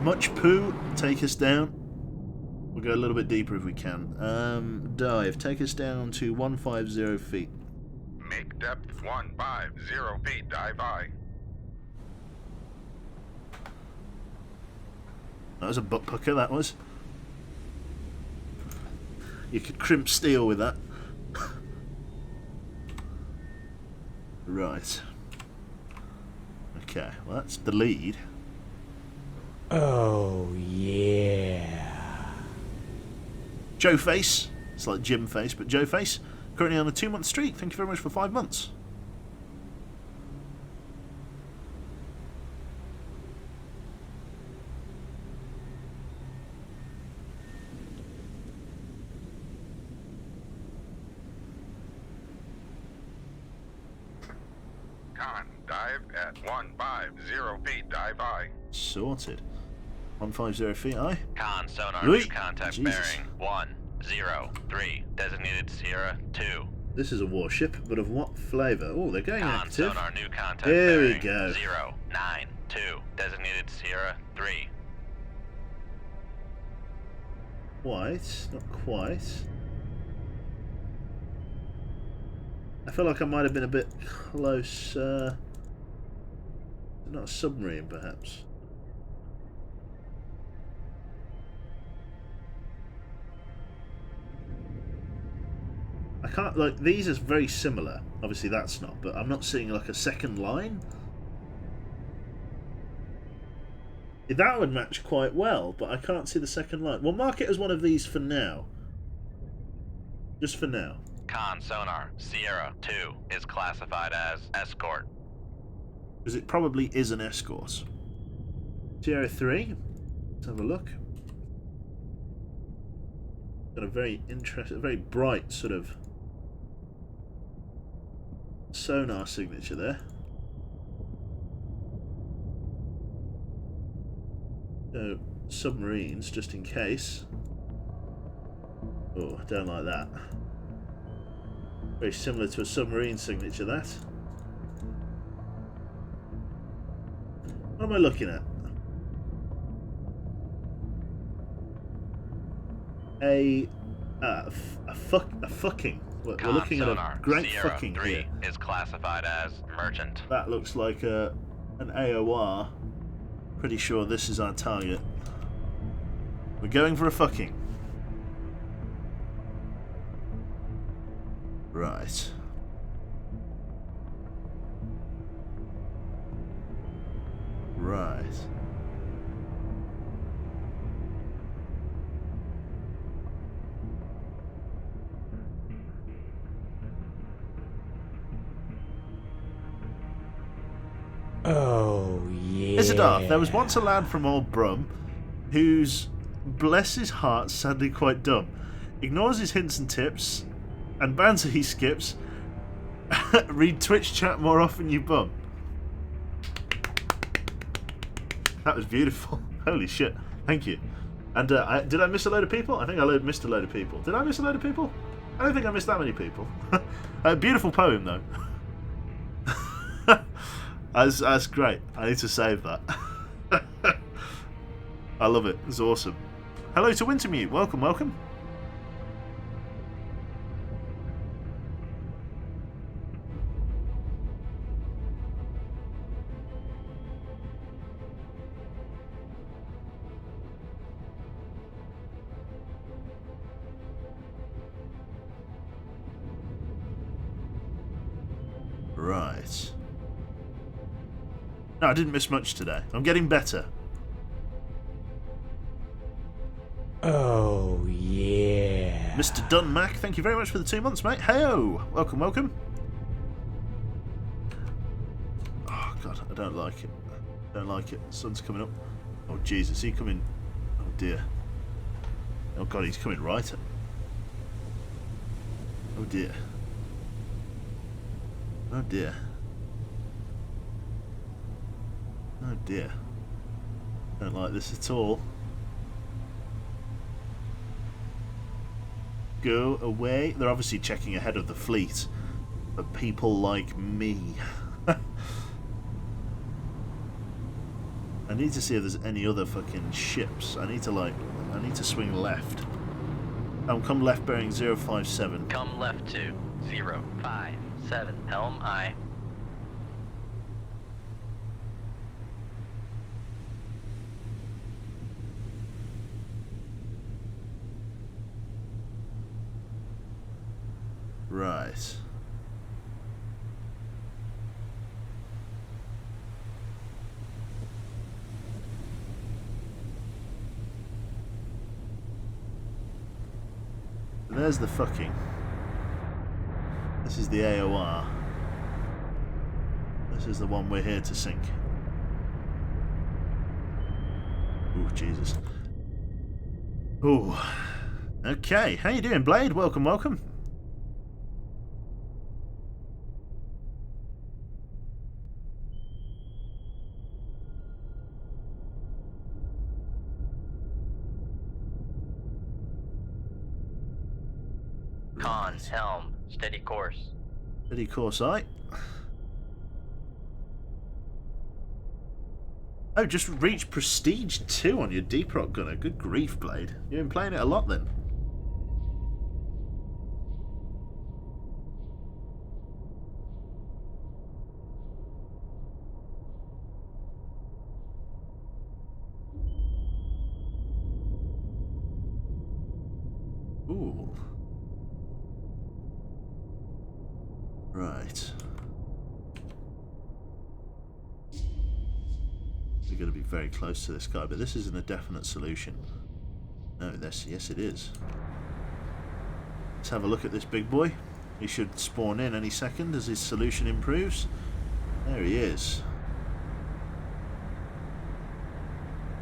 Much poo. Take us down. We'll go a little bit deeper if we can. Dive. Take us down to 150 feet. Make depth 150 feet. Dive I. That was a butt pucker, that was. You could crimp steel with that. Right. Okay, well that's the lead. Oh, yeah. Joe Face. It's like Jim Face, but Joe Face. Currently on a 2-month streak. Thank you very much for 5 months. Con. Dive at 150 feet. Dive I. Sorted. 150 feet, aye? Con sonar Oi, new contact Jesus. bearing 103. Designated Sierra 2. This is a warship, but of what flavour? Oh, they're going Con active. sonar new contact There we bearing go. 092. Designated Sierra 3. Quite, not quite. I feel like I might have been a bit close. Not a submarine, perhaps. I can't, like, these are very similar. Obviously that's not, but I'm not seeing like a second line. That would match quite well, but I can't see the second line. We'll mark it as one of these for now. Just for now. Con sonar Sierra 2 is classified as escort. Because it probably is an escort. Sierra 3. Let's have a look. Got a very interesting, very bright sort of sonar signature there. So, submarines, just in case. Oh, don't like that. Very similar to a submarine signature, that. What am I looking at? A fucking. We're Con looking at a sonar, great Sierra fucking 3 here. is classified as merchant. That looks like an AOR. Pretty sure this is our target. We're going for a fucking. Right. Right. Oh, yeah. Isidar, there was once a lad from Old Brum whose, bless his heart, sounded quite dumb. Ignores his hints and tips, and banter he skips. Read Twitch chat more often, you bum. That was beautiful. Holy shit. Thank you. And did I miss a load of people? I think I missed a load of people. Did I miss a load of people? I don't think I missed that many people. Beautiful poem, though. That's great. I need to save that. I love it. It's awesome. Hello to Wintermute. Welcome, welcome. Right. No, I didn't miss much today. I'm getting better. Oh, yeah. Mr. Dunmac, thank you very much for the 2 months, mate. Hey-o! Welcome, welcome. Oh, God, I don't like it. Don't like it. Sun's coming up. Oh, Jesus, is he coming? Oh, dear. Oh, God, he's coming right. Oh, dear. Oh, dear. Oh, dear. Don't like this at all. Go away. They're obviously checking ahead of the fleet. But people like me. I need to see if there's any other fucking ships. I need to swing left. Come left bearing 057. Come left to 057. Helm I. Right. There's the fucking. This is the AOR. This is the one we're here to sink. Oh, Jesus. Oh. Okay, how you doing, Blade? Welcome, welcome. Con, helm, steady course. Steady course, aye. Oh, just reached Prestige 2 on your Deep Rock Gunner. Good grief, Blade. You've been playing it a lot then. Ooh. Right. We're going to be very close to this guy, but this isn't a definite solution. No, yes it is. Let's have a look at this big boy. He should spawn in any second as his solution improves. There he is.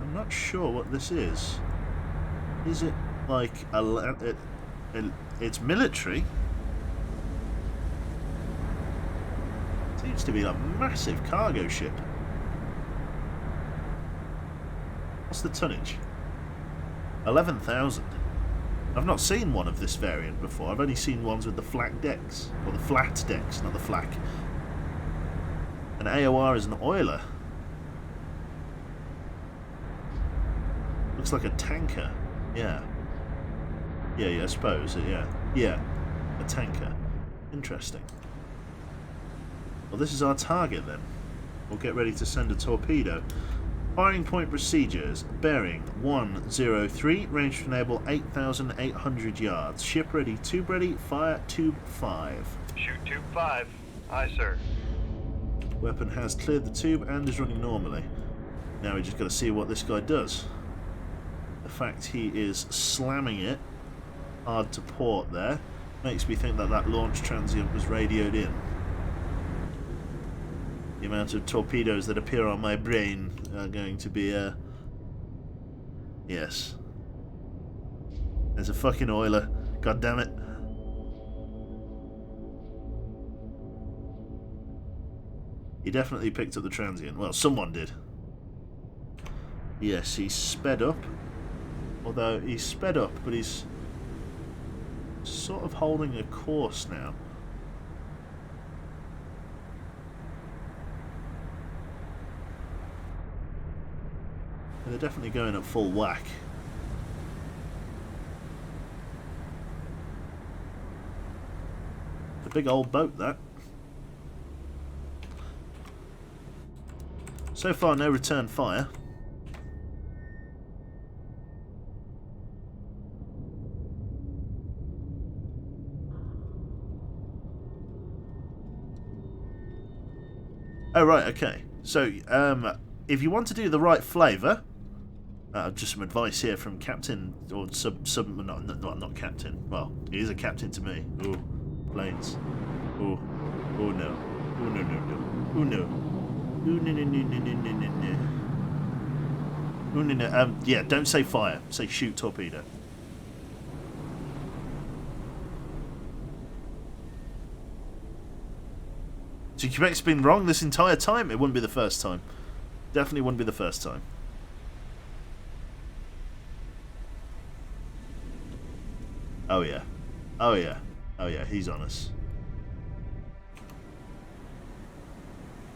I'm not sure what this is. Is it like it's military? Seems to be a massive cargo ship. What's the tonnage? 11,000. I've not seen one of this variant before. I've only seen ones with the flat decks. Or the flat decks, not the flak. An AOR is an oiler. Looks like a tanker. Yeah. Yeah, I suppose. Yeah. Yeah. A tanker. Interesting. Well, this is our target then. We'll get ready to send a torpedo. Firing point procedures. Bearing 103. Range to enable 8,800 yards. Ship ready. Tube ready. Fire tube 5. Shoot tube 5. Aye, sir. Weapon has cleared the tube and is running normally. Now we just got to see what this guy does. The fact he is slamming it hard to port there makes me think that that launch transient was radioed in. The amount of torpedoes that appear on my brain are going to be yes. There's a fucking oiler. God damn it. He definitely picked up the transient. Well, someone did. Yes, he's sped up. Although he's sped up, but he's sort of holding a course now. They're definitely going at full whack. It's a big old boat, that. So far, no return fire. Oh, right, okay. So, if you want to do the right flavour, just some advice here from Captain, or not Captain. Well, he is a captain to me. Ooh, planes. Ooh, oh no. Ooh, no, no, no. Ooh, no. Ooh, no, no, no, no, no, no, no, no. Ooh, no, no. Yeah, don't say fire. Say shoot torpedo. So Quebec's been wrong this entire time? It wouldn't be the first time. Definitely wouldn't be the first time. Oh yeah. Oh yeah. Oh yeah, he's on us.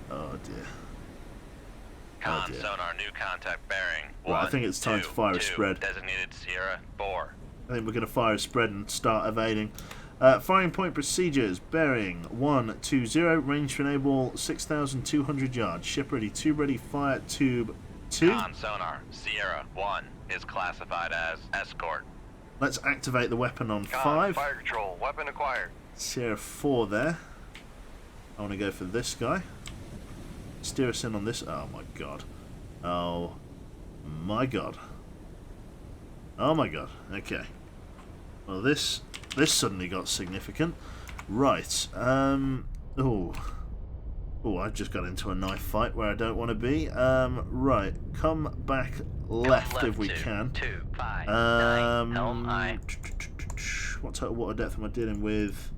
Oh dear. Con sonar, new contact bearing. Right, I think it's time to fire a 2, spread. Designated Sierra 4. I think we're going to fire a spread and start evading. Firing point procedures. Bearing 120. Range to enable 6,200 yards. Ship ready. Tube ready. Fire tube 2. Con sonar, Sierra 1 is classified as escort. Let's activate the weapon on Con, 5. fire control. Weapon acquired. Sierra 4 there. I want to go for this guy. Steer us in on this. Oh my god. Oh my god. Oh my god. Okay. Well, this suddenly got significant. Right. Oh, I just got into a knife fight where I don't want to be. Right. Come back left if we can. 2, 5, 9, helm aye. What depth am I dealing with?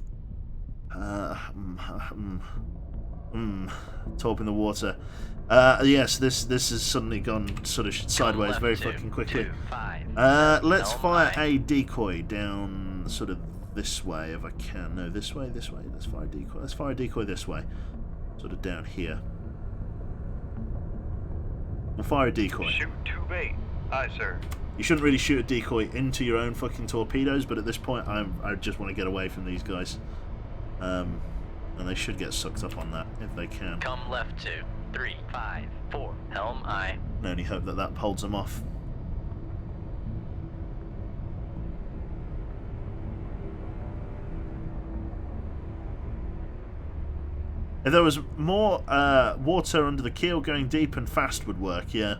Torp in the water. Yes, this has suddenly gone sort of sideways left very 2, fucking quickly. 2, 5, Let's helm fire aye. a decoy down sort of this way if I can. No, this way, this way. Let's fire a decoy. Let's fire a decoy this way. Sort of down here. We'll fire a decoy. Shoot tube 8. Aye, sir. You shouldn't really shoot a decoy into your own fucking torpedoes, but at this point I just want to get away from these guys. And they should get sucked up on that if they can. Come left 2, 3, 5, 4, helm aye. I only hope that holds them off. If there was more water under the keel, going deep and fast would work, yeah.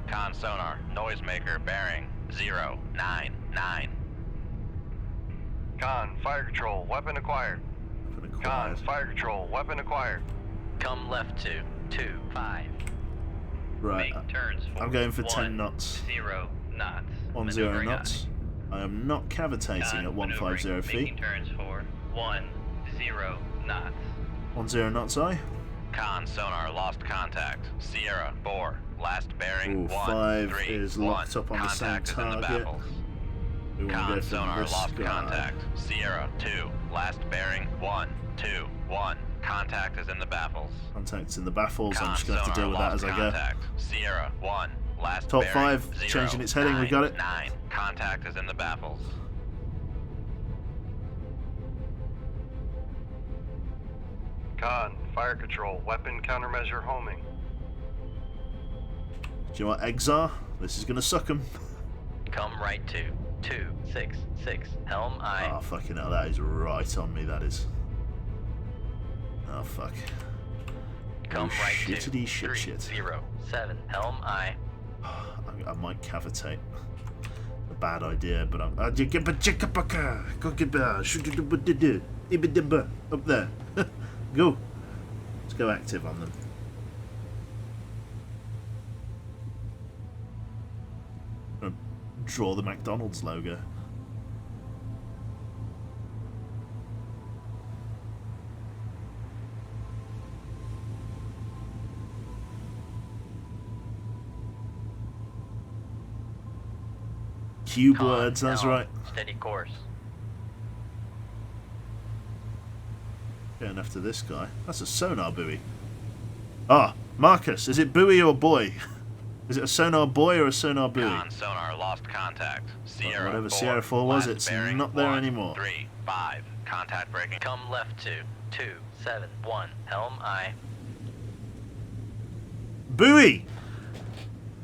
Con sonar, noisemaker bearing 099. Con, fire control. Weapon acquired. Con, fire control. Weapon acquired. Come left 2, 2, 5. Right, Make turns for I'm going for 10 1, knots. 0 knots. 10 Maneuvering knots. I am not cavitating Con, at 150 maneuvering, feet. Making turns for 10 knots. 10 knots, aye. Con sonar, lost contact. Sierra 4, last bearing Ooh, 1, 5 3, is 1. locked up on the same Contact is in the target. baffles. We want to Con go for sonar this lost guy. contact. Sierra 2, last bearing 1, 2, 1. Contact is in the baffles. Contacts in the baffles. I'm Con just going to have to deal with that as I go. contact. Sierra 1, last Top bearing 5, 0, changing its heading, we 9, got it. 9. Contact is in the baffles. Con, fire control, weapon countermeasure homing. Do you know what eggs are? This is going to suck them. Come right to 266 Helm I. Oh, fucking hell, that is right on me, that is. Oh, fuck. Come Oh, right to shittity shit shit. 307 Helm I. I might cavitate. A bad idea, but I'm. Up there. Go. Let's go active on them. Draw the McDonald's logo. Cube Con, words, that's Helm, right. Steady course. Going after this guy. That's a sonar buoy. Ah, Marcus, is it buoy or boy? Is it a sonar boy or a sonar buoy? Con sonar lost contact. Sierra Whatever 4, Sierra 4 was, last it's bearing not there 1, anymore. 3, 5. Contact breaking. Come left to 271 Helm I. Buoy!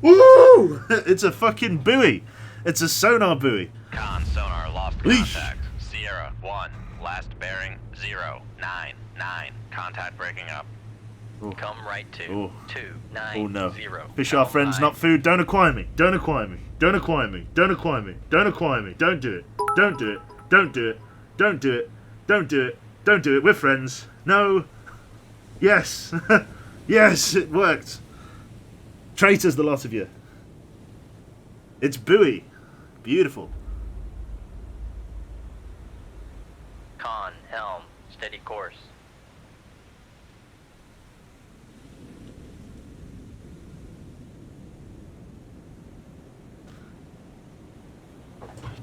Woo! It's a fucking buoy. It's a sonar buoy. Con sonar lost Leash. contact. Sierra 1, last bearing 0, 9, 9. Contact breaking up. Come right to Oh. 290. Oh no. Fish are friends, not food. Don't acquire me. Don't acquire me. Don't acquire me. Don't acquire me. Don't acquire me. Don't do it. Don't do it. Don't do it. Don't do it. Don't do it. Don't do it. We're friends. No. Yes. Yes, it worked. Traitors, the lot of you. It's buoy. Beautiful. Con, helm, steady course.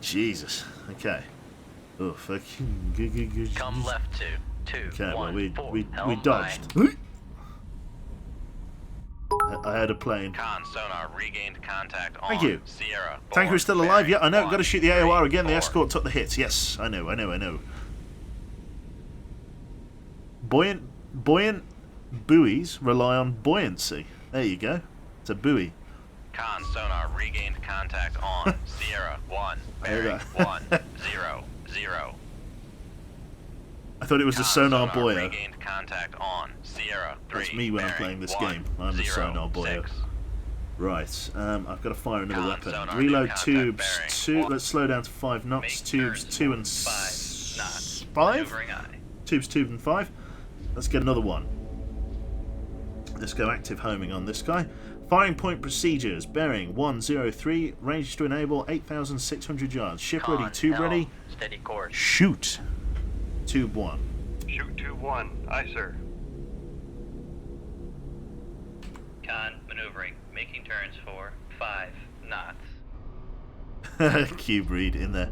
Jesus. Okay. Oh, fucking. Come left to 2, Okay, well, 1, we 4, we helm dodged. I had a plane. Con sonar regained contact on Thank you. Sierra 4, Tanker is still alive. Yeah, I know. bearing Got to 1, shoot the AOR 3, again. The 4. escort took the hits. Yes, I know. Buoyant buoys rely on buoyancy. There you go. It's a buoy. Con sonar regained contact on Sierra 1, bearing Okay. 1, 0, 0. I thought it was a sonar buoyer. Regained contact on Sierra 3. That's me when I'm bearing playing this 1, game. I'm the 0, sonar buoyer. 6. Right. I've got to fire another Con weapon. sonar Reload contact tubes. bearing 2. 1. Let's slow down to 5 knots. Make Tubes turns 2 and 5 knots. 5. Maneuvering eye. Tubes 2 and 5. Let's get another one. Let's go active homing on this guy. Firing point procedures. Bearing 103. Range to enable 8,600 yards. Ship Con, ready. Tube helm, ready. steady course. Shoot. Tube 1. Shoot 2-1. Aye, sir. Con, maneuvering, making turns for 5 knots. Cube read in there.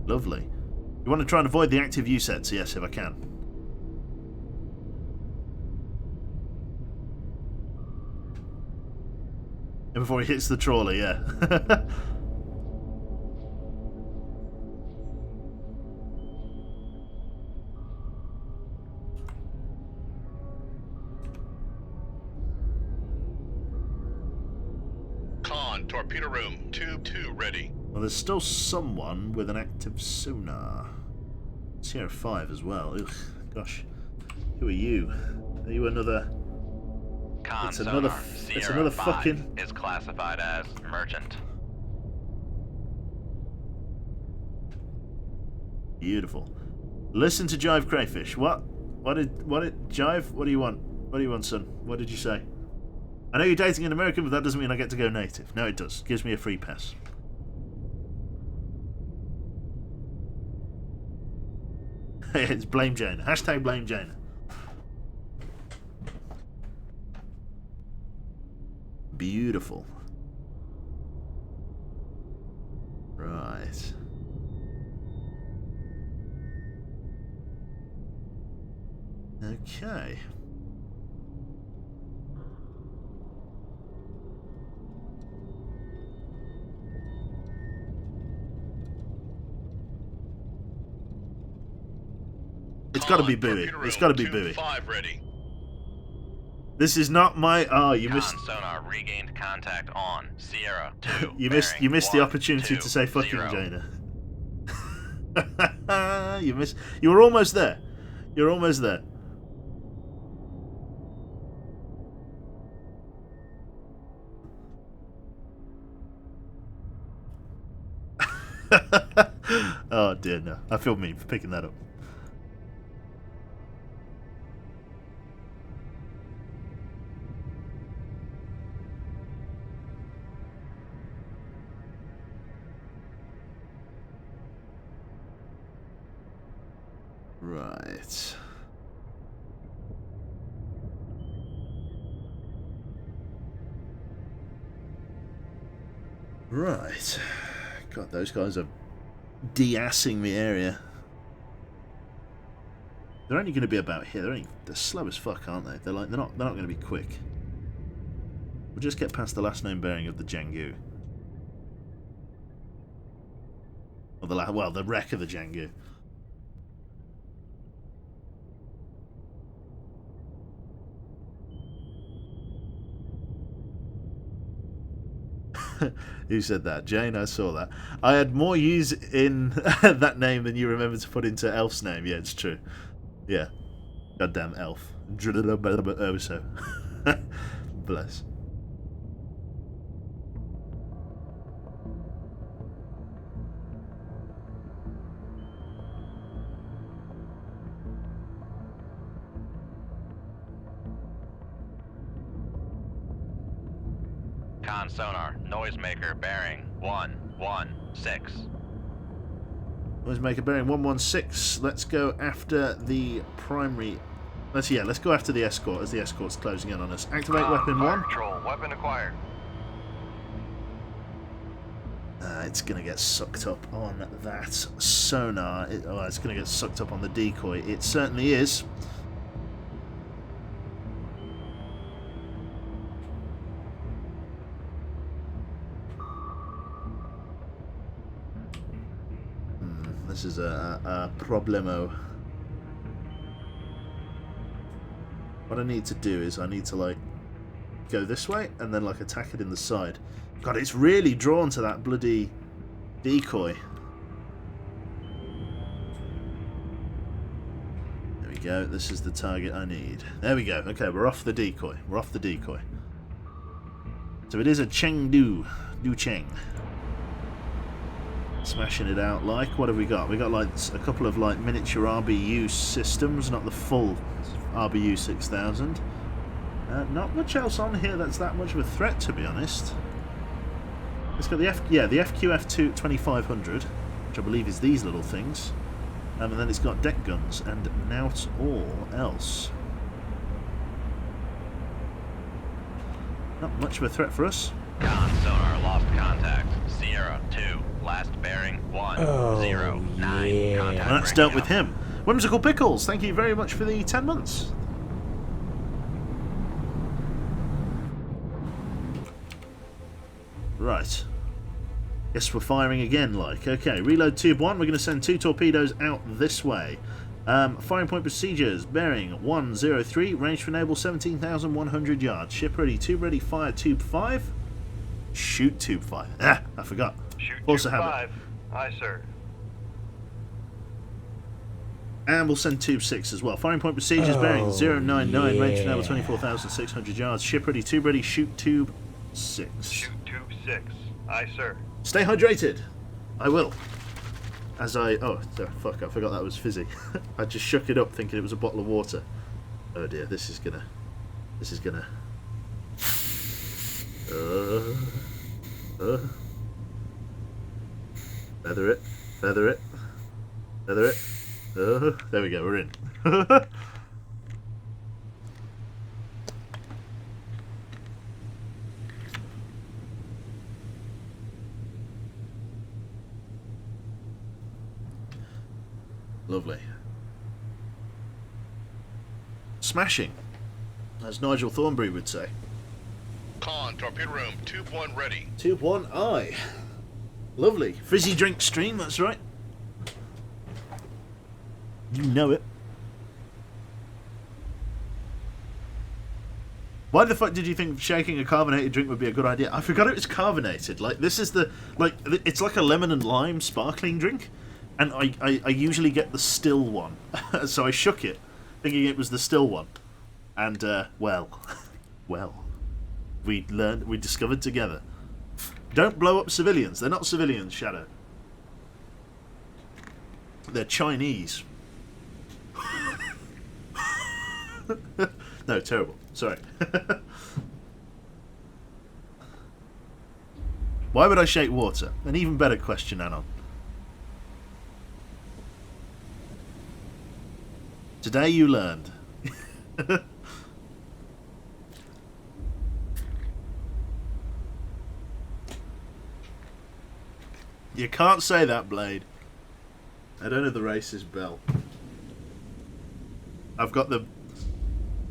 Lovely. You want to try and avoid the active U sets? Yes, if I can. And before he hits the trawler, yeah. Con, torpedo room, tube 2 ready. Well, there's still someone with an active sonar. Sierra 5 as well. Ugh, gosh. Who are you? Are you another... Con It's sonar another Sierra 5 fucking- is classified as merchant. Beautiful. Listen to Jive Crayfish. What did Jive? What do you want? What do you want, son? What did you say? I know you're dating an American, but that doesn't mean I get to go native. No, it does. Gives me a free pass. It's blame Jaina. Hashtag blame Jaina. Beautiful. Right. Okay. It's got to be buoy. It's got to be buoy. 5 ready. This is not my. Oh, you Con missed. sonar regained contact on Sierra 2. You missed. You missed the bearing opportunity 1, to say fucking 0. Jaina. You missed. You were almost there. You're almost there. Oh dear, no. I feel mean for picking that up. Right. Right. God, those guys are de-assing the area. They're only going to be about here. They're slow as fuck, aren't they? They're not going to be quick. We'll just get past the last known bearing of the Jangu. Or the wreck of the Jangu. Who said that? Jane, I saw that. I had more use in that name than you remember to put into Elf's name. Yeah, it's true. Yeah. Goddamn Elf. Oh, so. Bless. Con sonar noisemaker bearing 116. Noisemaker bearing 116. Let's go after the primary. Let's go after the escort as the escort's closing in on us. Activate weapon Fire 1. Control, weapon acquired. It's going to get sucked up on that sonar. It's going to get sucked up on the decoy. It certainly is. This is a problemo. What I need to do is I need to like go this way and then like attack it in the side. God, it's really drawn to that bloody decoy. There we go. This is the target I need. There we go. Okay, we're off the decoy. We're off the decoy. So it is a Chengdu. Du Cheng. Smashing it out like. What have we got? We got like a couple of like miniature RBU systems, not the full RBU 6000. Not much else on here that's that much of a threat, to be honest. It's got the FQF 2500, which I believe is these little things, and then it's got deck guns and not all else. Not much of a threat for us. Con sonar lost contact. Sierra 2. Last bearing 109. yeah. Contact That's breaking dealt with up. him. Whimsical Pickles, thank you very much for the 10 months. Right. Guess we're firing again, like. Okay, reload tube 1. We're going to send 2 torpedoes out this way. Firing point procedures. Bearing 103. Range to enable 17,100 yards. Ship ready. Tube ready. Fire tube 5. Shoot tube 5. Ah, I forgot. Shoot Also tube have it. 5. Aye, sir. And we'll send tube 6 as well. Firing point procedures. Bearing 099. Range to enable 24,600 yards. Ship ready. Tube ready. Shoot tube 6. Shoot tube 6. Aye, sir. Stay hydrated. I will. As I... Oh, fuck, I forgot that was fizzy. I just shook it up thinking it was a bottle of water. Oh dear, this is gonna... Feather it. Feather it. Feather it. There we go, we're in. Lovely. Smashing, as Nigel Thornberry would say. Con, torpedo room, tube 1 ready. Tube 1, aye. Lovely. Fizzy drink stream, that's right. You know it. Why the fuck did you think shaking a carbonated drink would be a good idea? I forgot it was carbonated. Like, this is the... Like, it's like a lemon and lime sparkling drink. And I usually get the still one. So I shook it, thinking it was the still one. And, well... Well... We discovered together. Don't blow up civilians. They're not civilians, Shadow. They're Chinese. No, terrible. Sorry. Why would I shake water? An even better question, Anon. Today you learned. You can't say that, Blade. I don't have the racist bell. I've got the...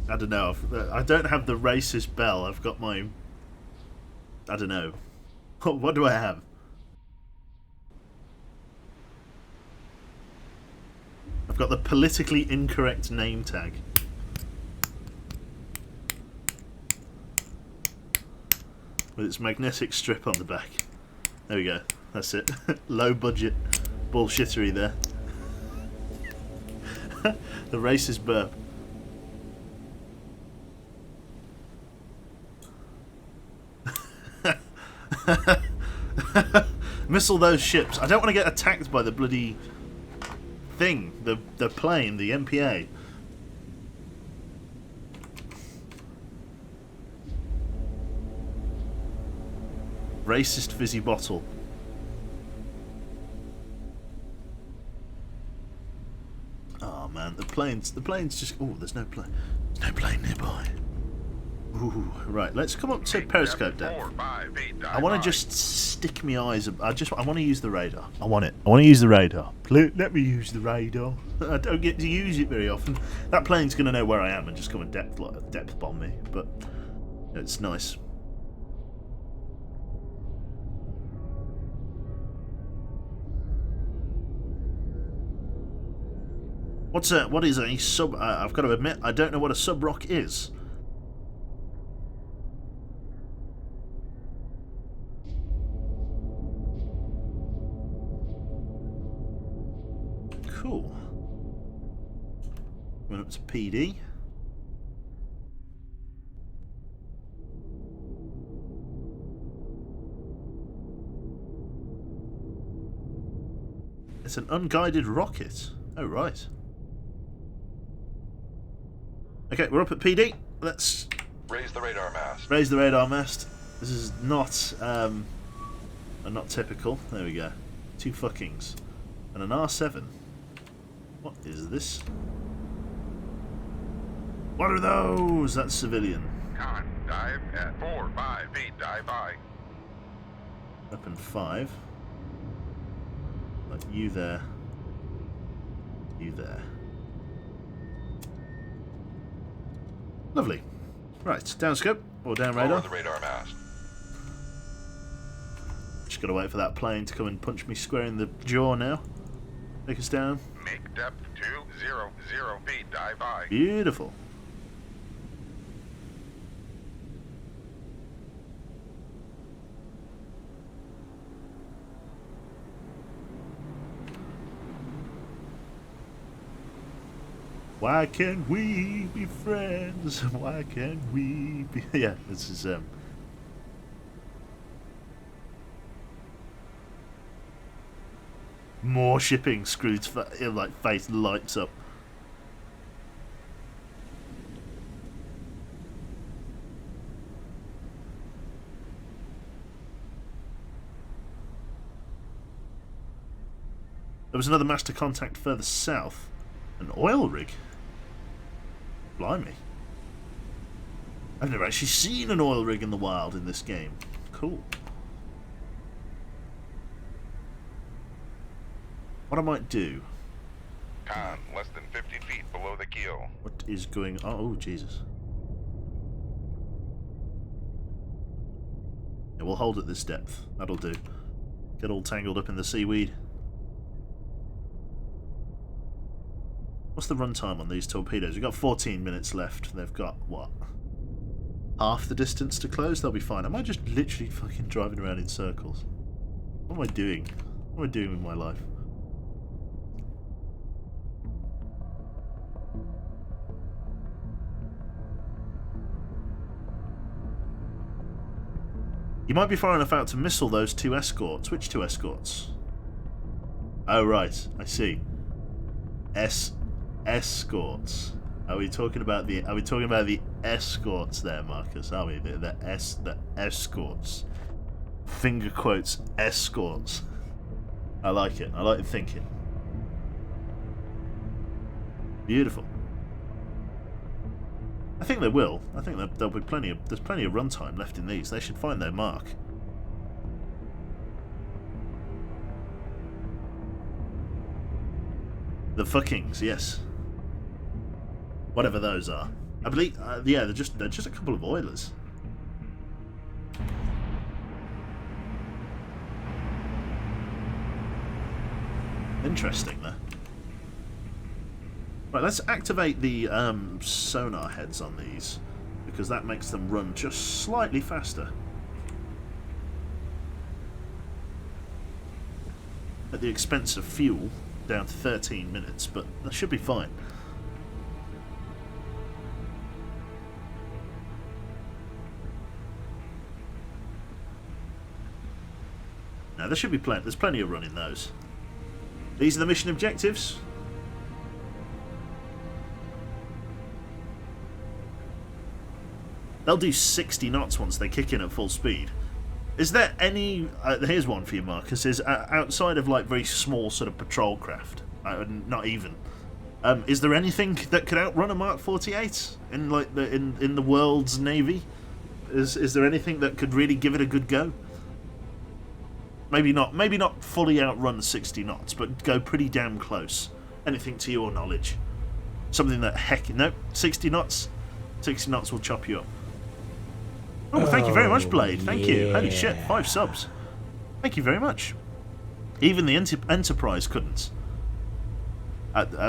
I don't know. I don't have the racist bell. I've got my... I don't know. What do I have? I've got the politically incorrect name tag. With its magnetic strip on the back. There we go. That's it. Low budget bullshittery there. The racist burp. Missile those ships. I don't want to get attacked by the bloody thing. The plane, the MPA. Racist fizzy bottle. Oh man, the plane's just... Oh, there's no plane. There's no plane nearby. Ooh, right, let's come up to periscope depth. I want to just stick my eyes... I want to use the radar. I want it. I want to use the radar. Please, let me use the radar. I don't get to use it very often. That plane's going to know where I am and just come and depth bomb me, but it's nice. What is a sub... I've got to admit, I don't know what a sub-rock is. Cool. Went up to PD. It's an unguided rocket. Oh, right. Okay, we're up at PD. Let's Raise the radar mast. raise the radar mast. This is not not typical. There we go. Two fuckings. And an R7. What is this? What are those? That's civilian. Con, dive at 4-5 feet, dive by. Weapon 5. Like you there. You there. Lovely. Right, down scope or down Lower radar. the radar mast. Just gotta wait for that plane to come and punch me square in the jaw now. Take us down. Make depth 200 feet, dive by. Beautiful. Why can't we be friends? Why can't we be... Yeah, this is... More shipping. Screw's face lights up. There was another master contact further south. An oil rig? Blimey. I've never actually seen an oil rig in the wild in this game. Cool. What I might do... Con, less than 50 feet below the keel. What is going on? Oh, Jesus. Yeah, we'll hold at this depth. That'll do. Get all tangled up in the seaweed. What's the runtime on these torpedoes? We've got 14 minutes left. They've got, what? Half the distance to close? They'll be fine. Am I just literally fucking driving around in circles? What am I doing? What am I doing with my life? You might be far enough out to missile those two escorts. Which two escorts? Oh, right. I see. Escorts. Are we talking about the escorts there, Marcus? Are we? The escorts. Finger quotes, escorts. I like it. I like the thinking. Beautiful. I think they will. I think there'll be plenty of... There's plenty of runtime left in these. They should find their mark. The fuckings, yes. Whatever those are. I believe... yeah, they're just a couple of oilers. Interesting, though. Right, let's activate the sonar heads on these, because that makes them run just slightly faster. At the expense of fuel, down to 13 minutes, but that should be fine. Now, there should be there's plenty of run in those. These are the mission objectives. They'll do 60 knots once they kick in at full speed. Is there any... here's one for you, Marcus. Is outside of like very small sort of patrol craft, not even. Is there anything that could outrun a Mark 48 in like in the world's navy? Is there anything that could really give it a good go? Maybe not fully outrun 60 knots, but go pretty damn close. Anything to your knowledge? Something that no, 60 knots. 60 knots will chop you up. Oh, thank you very much, Blade. Thank you. Holy shit, 5 subs. Thank you very much. Even the Enterprise couldn't.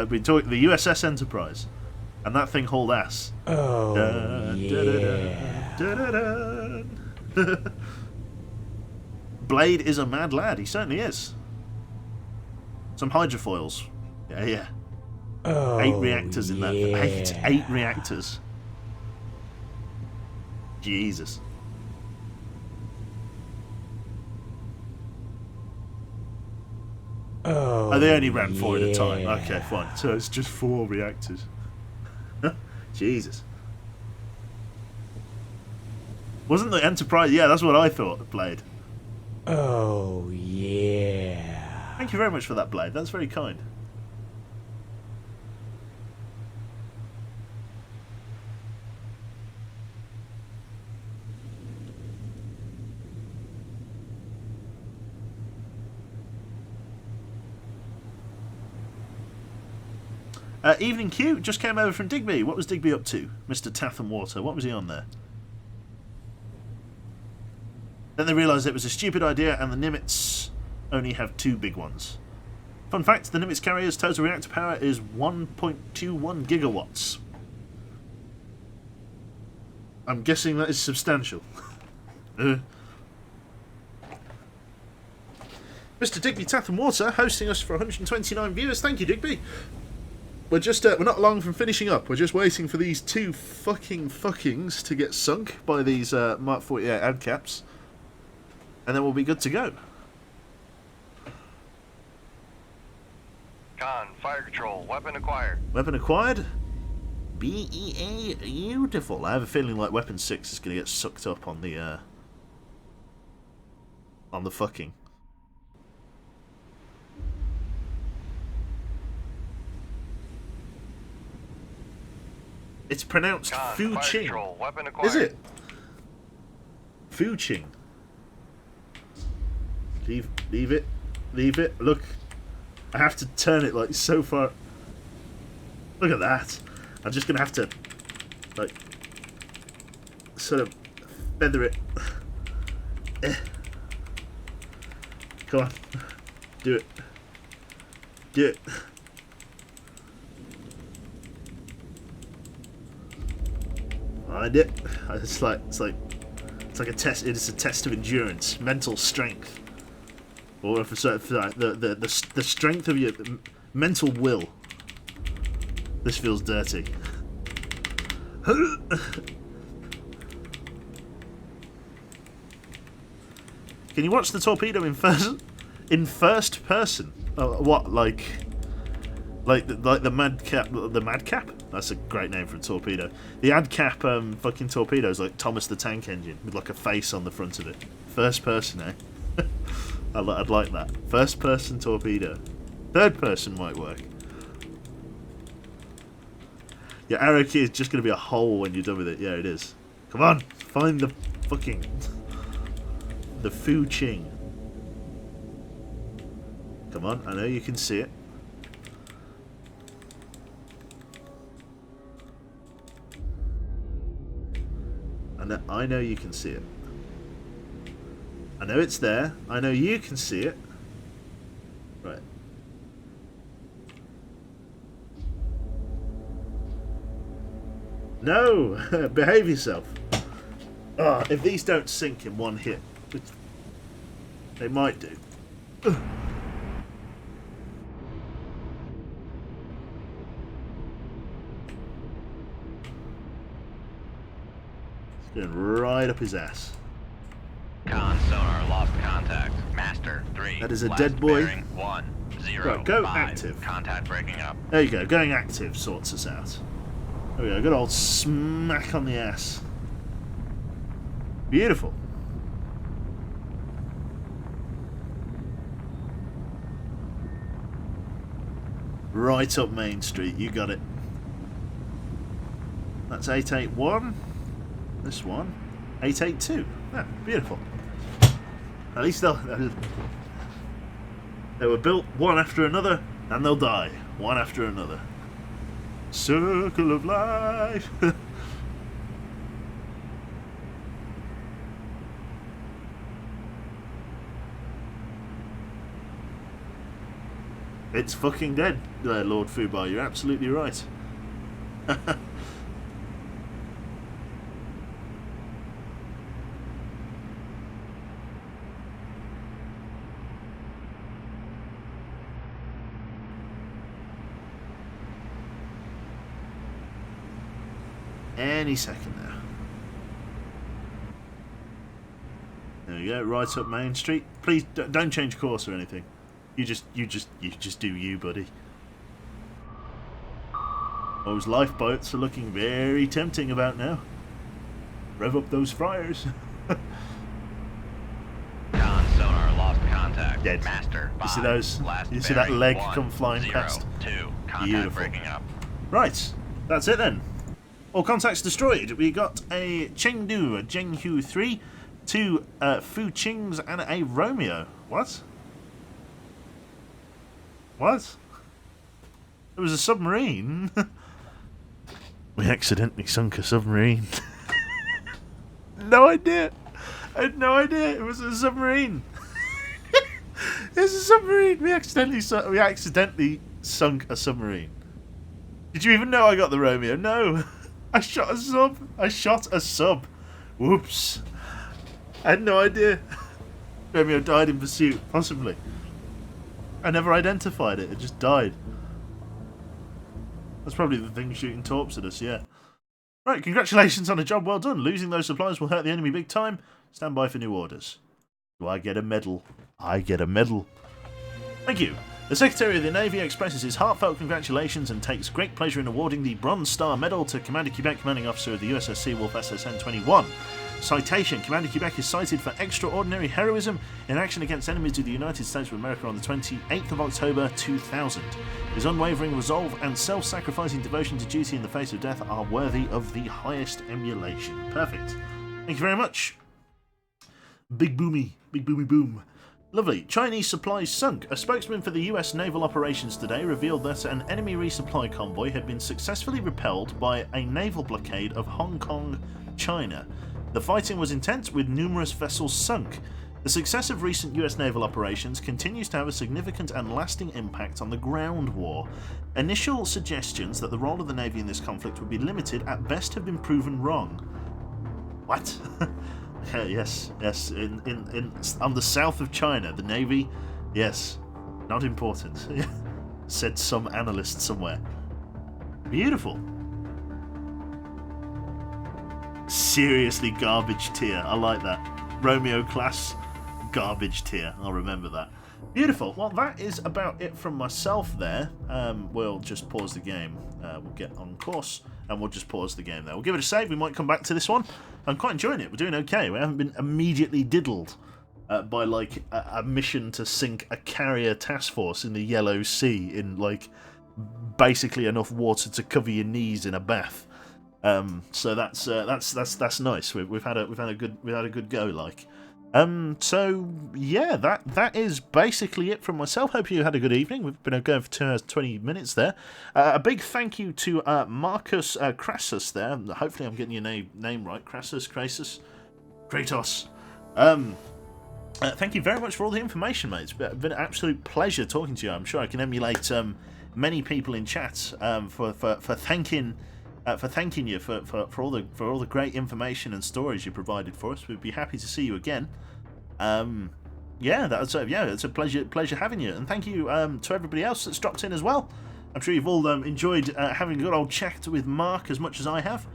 We talked the USS Enterprise, and that thing hauled ass. Oh, Blade is a mad lad. He certainly is. Some hydrofoils. Yeah. Oh, 8 reactors in that. yeah. 8 reactors. Jesus. Oh, They only ran 4 at a time. Okay, fine. So it's just 4 reactors. Jesus. Wasn't the Enterprise... Yeah, that's what I thought, Blade. Oh, yeah. Thank you very much for that, Blade. That's very kind. Evening Q just came over from Digby. What was Digby up to? Mr. Tatham Water. What was he on there? Then they realised it was a stupid idea and the Nimitz only have 2 big ones. Fun fact, the Nimitz carrier's total reactor power is 1.21 gigawatts. I'm guessing that is substantial. Mr. Digby Tatham Water hosting us for 129 viewers. Thank you, Digby. We're just we're not long from finishing up. We're just waiting for these 2 fuckings to get sunk by these Mark 48 ad caps, and then we'll be good to go. Con, fire control, weapon acquired. Weapon acquired. BEA, beautiful. I have a feeling like Weapon 6 is going to get sucked up on the fucking. It's pronounced Con, Fu fire Ching. control, weapon acquired. Is it? Fu Ching. Leave it. Leave it. Look. I have to turn it like so far. Look at that. I'm just going to have to like sort of feather it. Come on. Do it. Do it. I did. It's like a test. It is a test of endurance, mental strength, or for the strength of your mental will. This feels dirty. Can you watch the torpedo in first person? What, like the madcap? The madcap? That's a great name for a torpedo. The ADCAP fucking torpedo is like Thomas the Tank Engine with like a face on the front of it. First person, eh? I'd like that. First person torpedo. Third person might work. Your arrow key is just going to be a hole when you're done with it. Yeah, it is. Come on, find the fucking the Fu Ching. Come on, I know you can see it. I know you can see it. I know it's there. I know you can see it. Right. No! Behave yourself. Oh, if these don't sink in one hit, which they might do. Going right up his ass. Con sonar lost contact. Master 3. That is a last dead boy. Bearing 1 0 Right, go 5. active. Contact breaking up. There you go. Going active sorts us out. There we go. Good old smack on the ass. Beautiful. Right up Main Street. You got it. That's 881. This one, 882. Yeah, beautiful. At least they were built one after another, and they'll die one after another. Circle of life. It's fucking dead, Lord Fubar. You're absolutely right. Any second now. There we go, right up Main Street. Please don't change course or anything. You just do you, buddy. Those lifeboats are looking very tempting about now. Rev up those fryers. Con sonar lost contact. Dead. Master 5. You see those? Last You see that bearing leg 1 come flying 0 past? 2. Contact Beautiful. breaking up. Right, that's it then. All contacts destroyed. We got a Chengdu, a Zhenghu 3, 2 Fu Chings, and a Romeo. What? What? It was a submarine. We accidentally sunk a submarine. No idea. I had no idea. It was a submarine. It's a submarine. We accidentally sunk a submarine. Did you even know I got the Romeo? No. I shot a sub. I shot a sub. Whoops. I had no idea. Romeo died in pursuit, possibly. I never identified it. It just died. That's probably the thing shooting torps at us, yeah. Right, congratulations on a job well done. Losing those supplies will hurt the enemy big time. Stand by for new orders. Do I get a medal? I get a medal. Thank you. The Secretary of the Navy expresses his heartfelt congratulations and takes great pleasure in awarding the Bronze Star Medal to Commander Quebec, Commanding Officer of the USS Seawolf SSN-21. Citation: Commander Quebec is cited for extraordinary heroism in action against enemies of the United States of America on the 28th of October 2000. His unwavering resolve and self-sacrificing devotion to duty in the face of death are worthy of the highest emulation. Perfect. Thank you very much. Big boomy boom. Lovely. Chinese supplies sunk. A spokesman for the US naval operations today revealed that an enemy resupply convoy had been successfully repelled by a naval blockade of Hong Kong, China. The fighting was intense with numerous vessels sunk. The success of recent US naval operations continues to have a significant and lasting impact on the ground war. Initial suggestions that the role of the Navy in this conflict would be limited at best have been proven wrong. What? Yes. On the south of China, the Navy, yes, not important, said some analyst somewhere. Beautiful. Seriously garbage tier. I like that. Romeo class garbage tier. I'll remember that. Beautiful. Well, that is about it from myself there. We'll just pause the game. We'll get on course and we'll just pause the game there. We'll give it a save. We might come back to this one. I'm quite enjoying it. We're doing okay. We haven't been immediately diddled by like a mission to sink a carrier task force in the Yellow Sea in like basically enough water to cover your knees in a bath. So that's nice. We've had a good go like. So yeah, that is basically it from myself. Hope you had a good evening. We've been going for 2 hours 20 minutes there. A big thank you to Marcus Crassus there. Hopefully I'm getting your name right. Crassus, Kratos. Thank you very much for all the information, mate. It's been an absolute pleasure talking to you. I'm sure I can emulate many people in chat for thanking you for all the great information and stories you provided for us. We'd be happy to see you again. It's a pleasure having you, and thank you to everybody else that's dropped in as well. I'm sure you've all enjoyed having a good old chat with Mark as much as I have.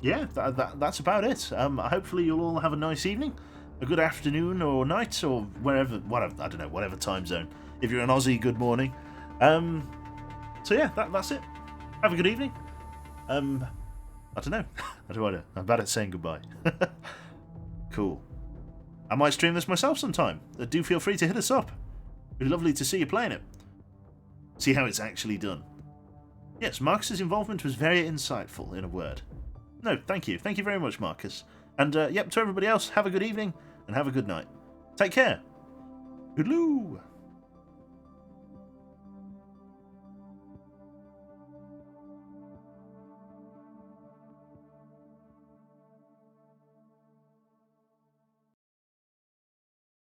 That's about it. Hopefully you'll all have a nice evening, a good afternoon or night or whatever time zone. If you're an Aussie, good morning. That's it. Have a good evening. I don't know. I'm bad at saying goodbye. Cool. I might stream this myself sometime. Do feel free to hit us up. It'd be lovely to see you playing it. See how it's actually done. Yes, Marcus's involvement was very insightful, in a word. No, thank you. Thank you very much, Marcus. And, to everybody else, have a good evening and have a good night. Take care. Goodloo.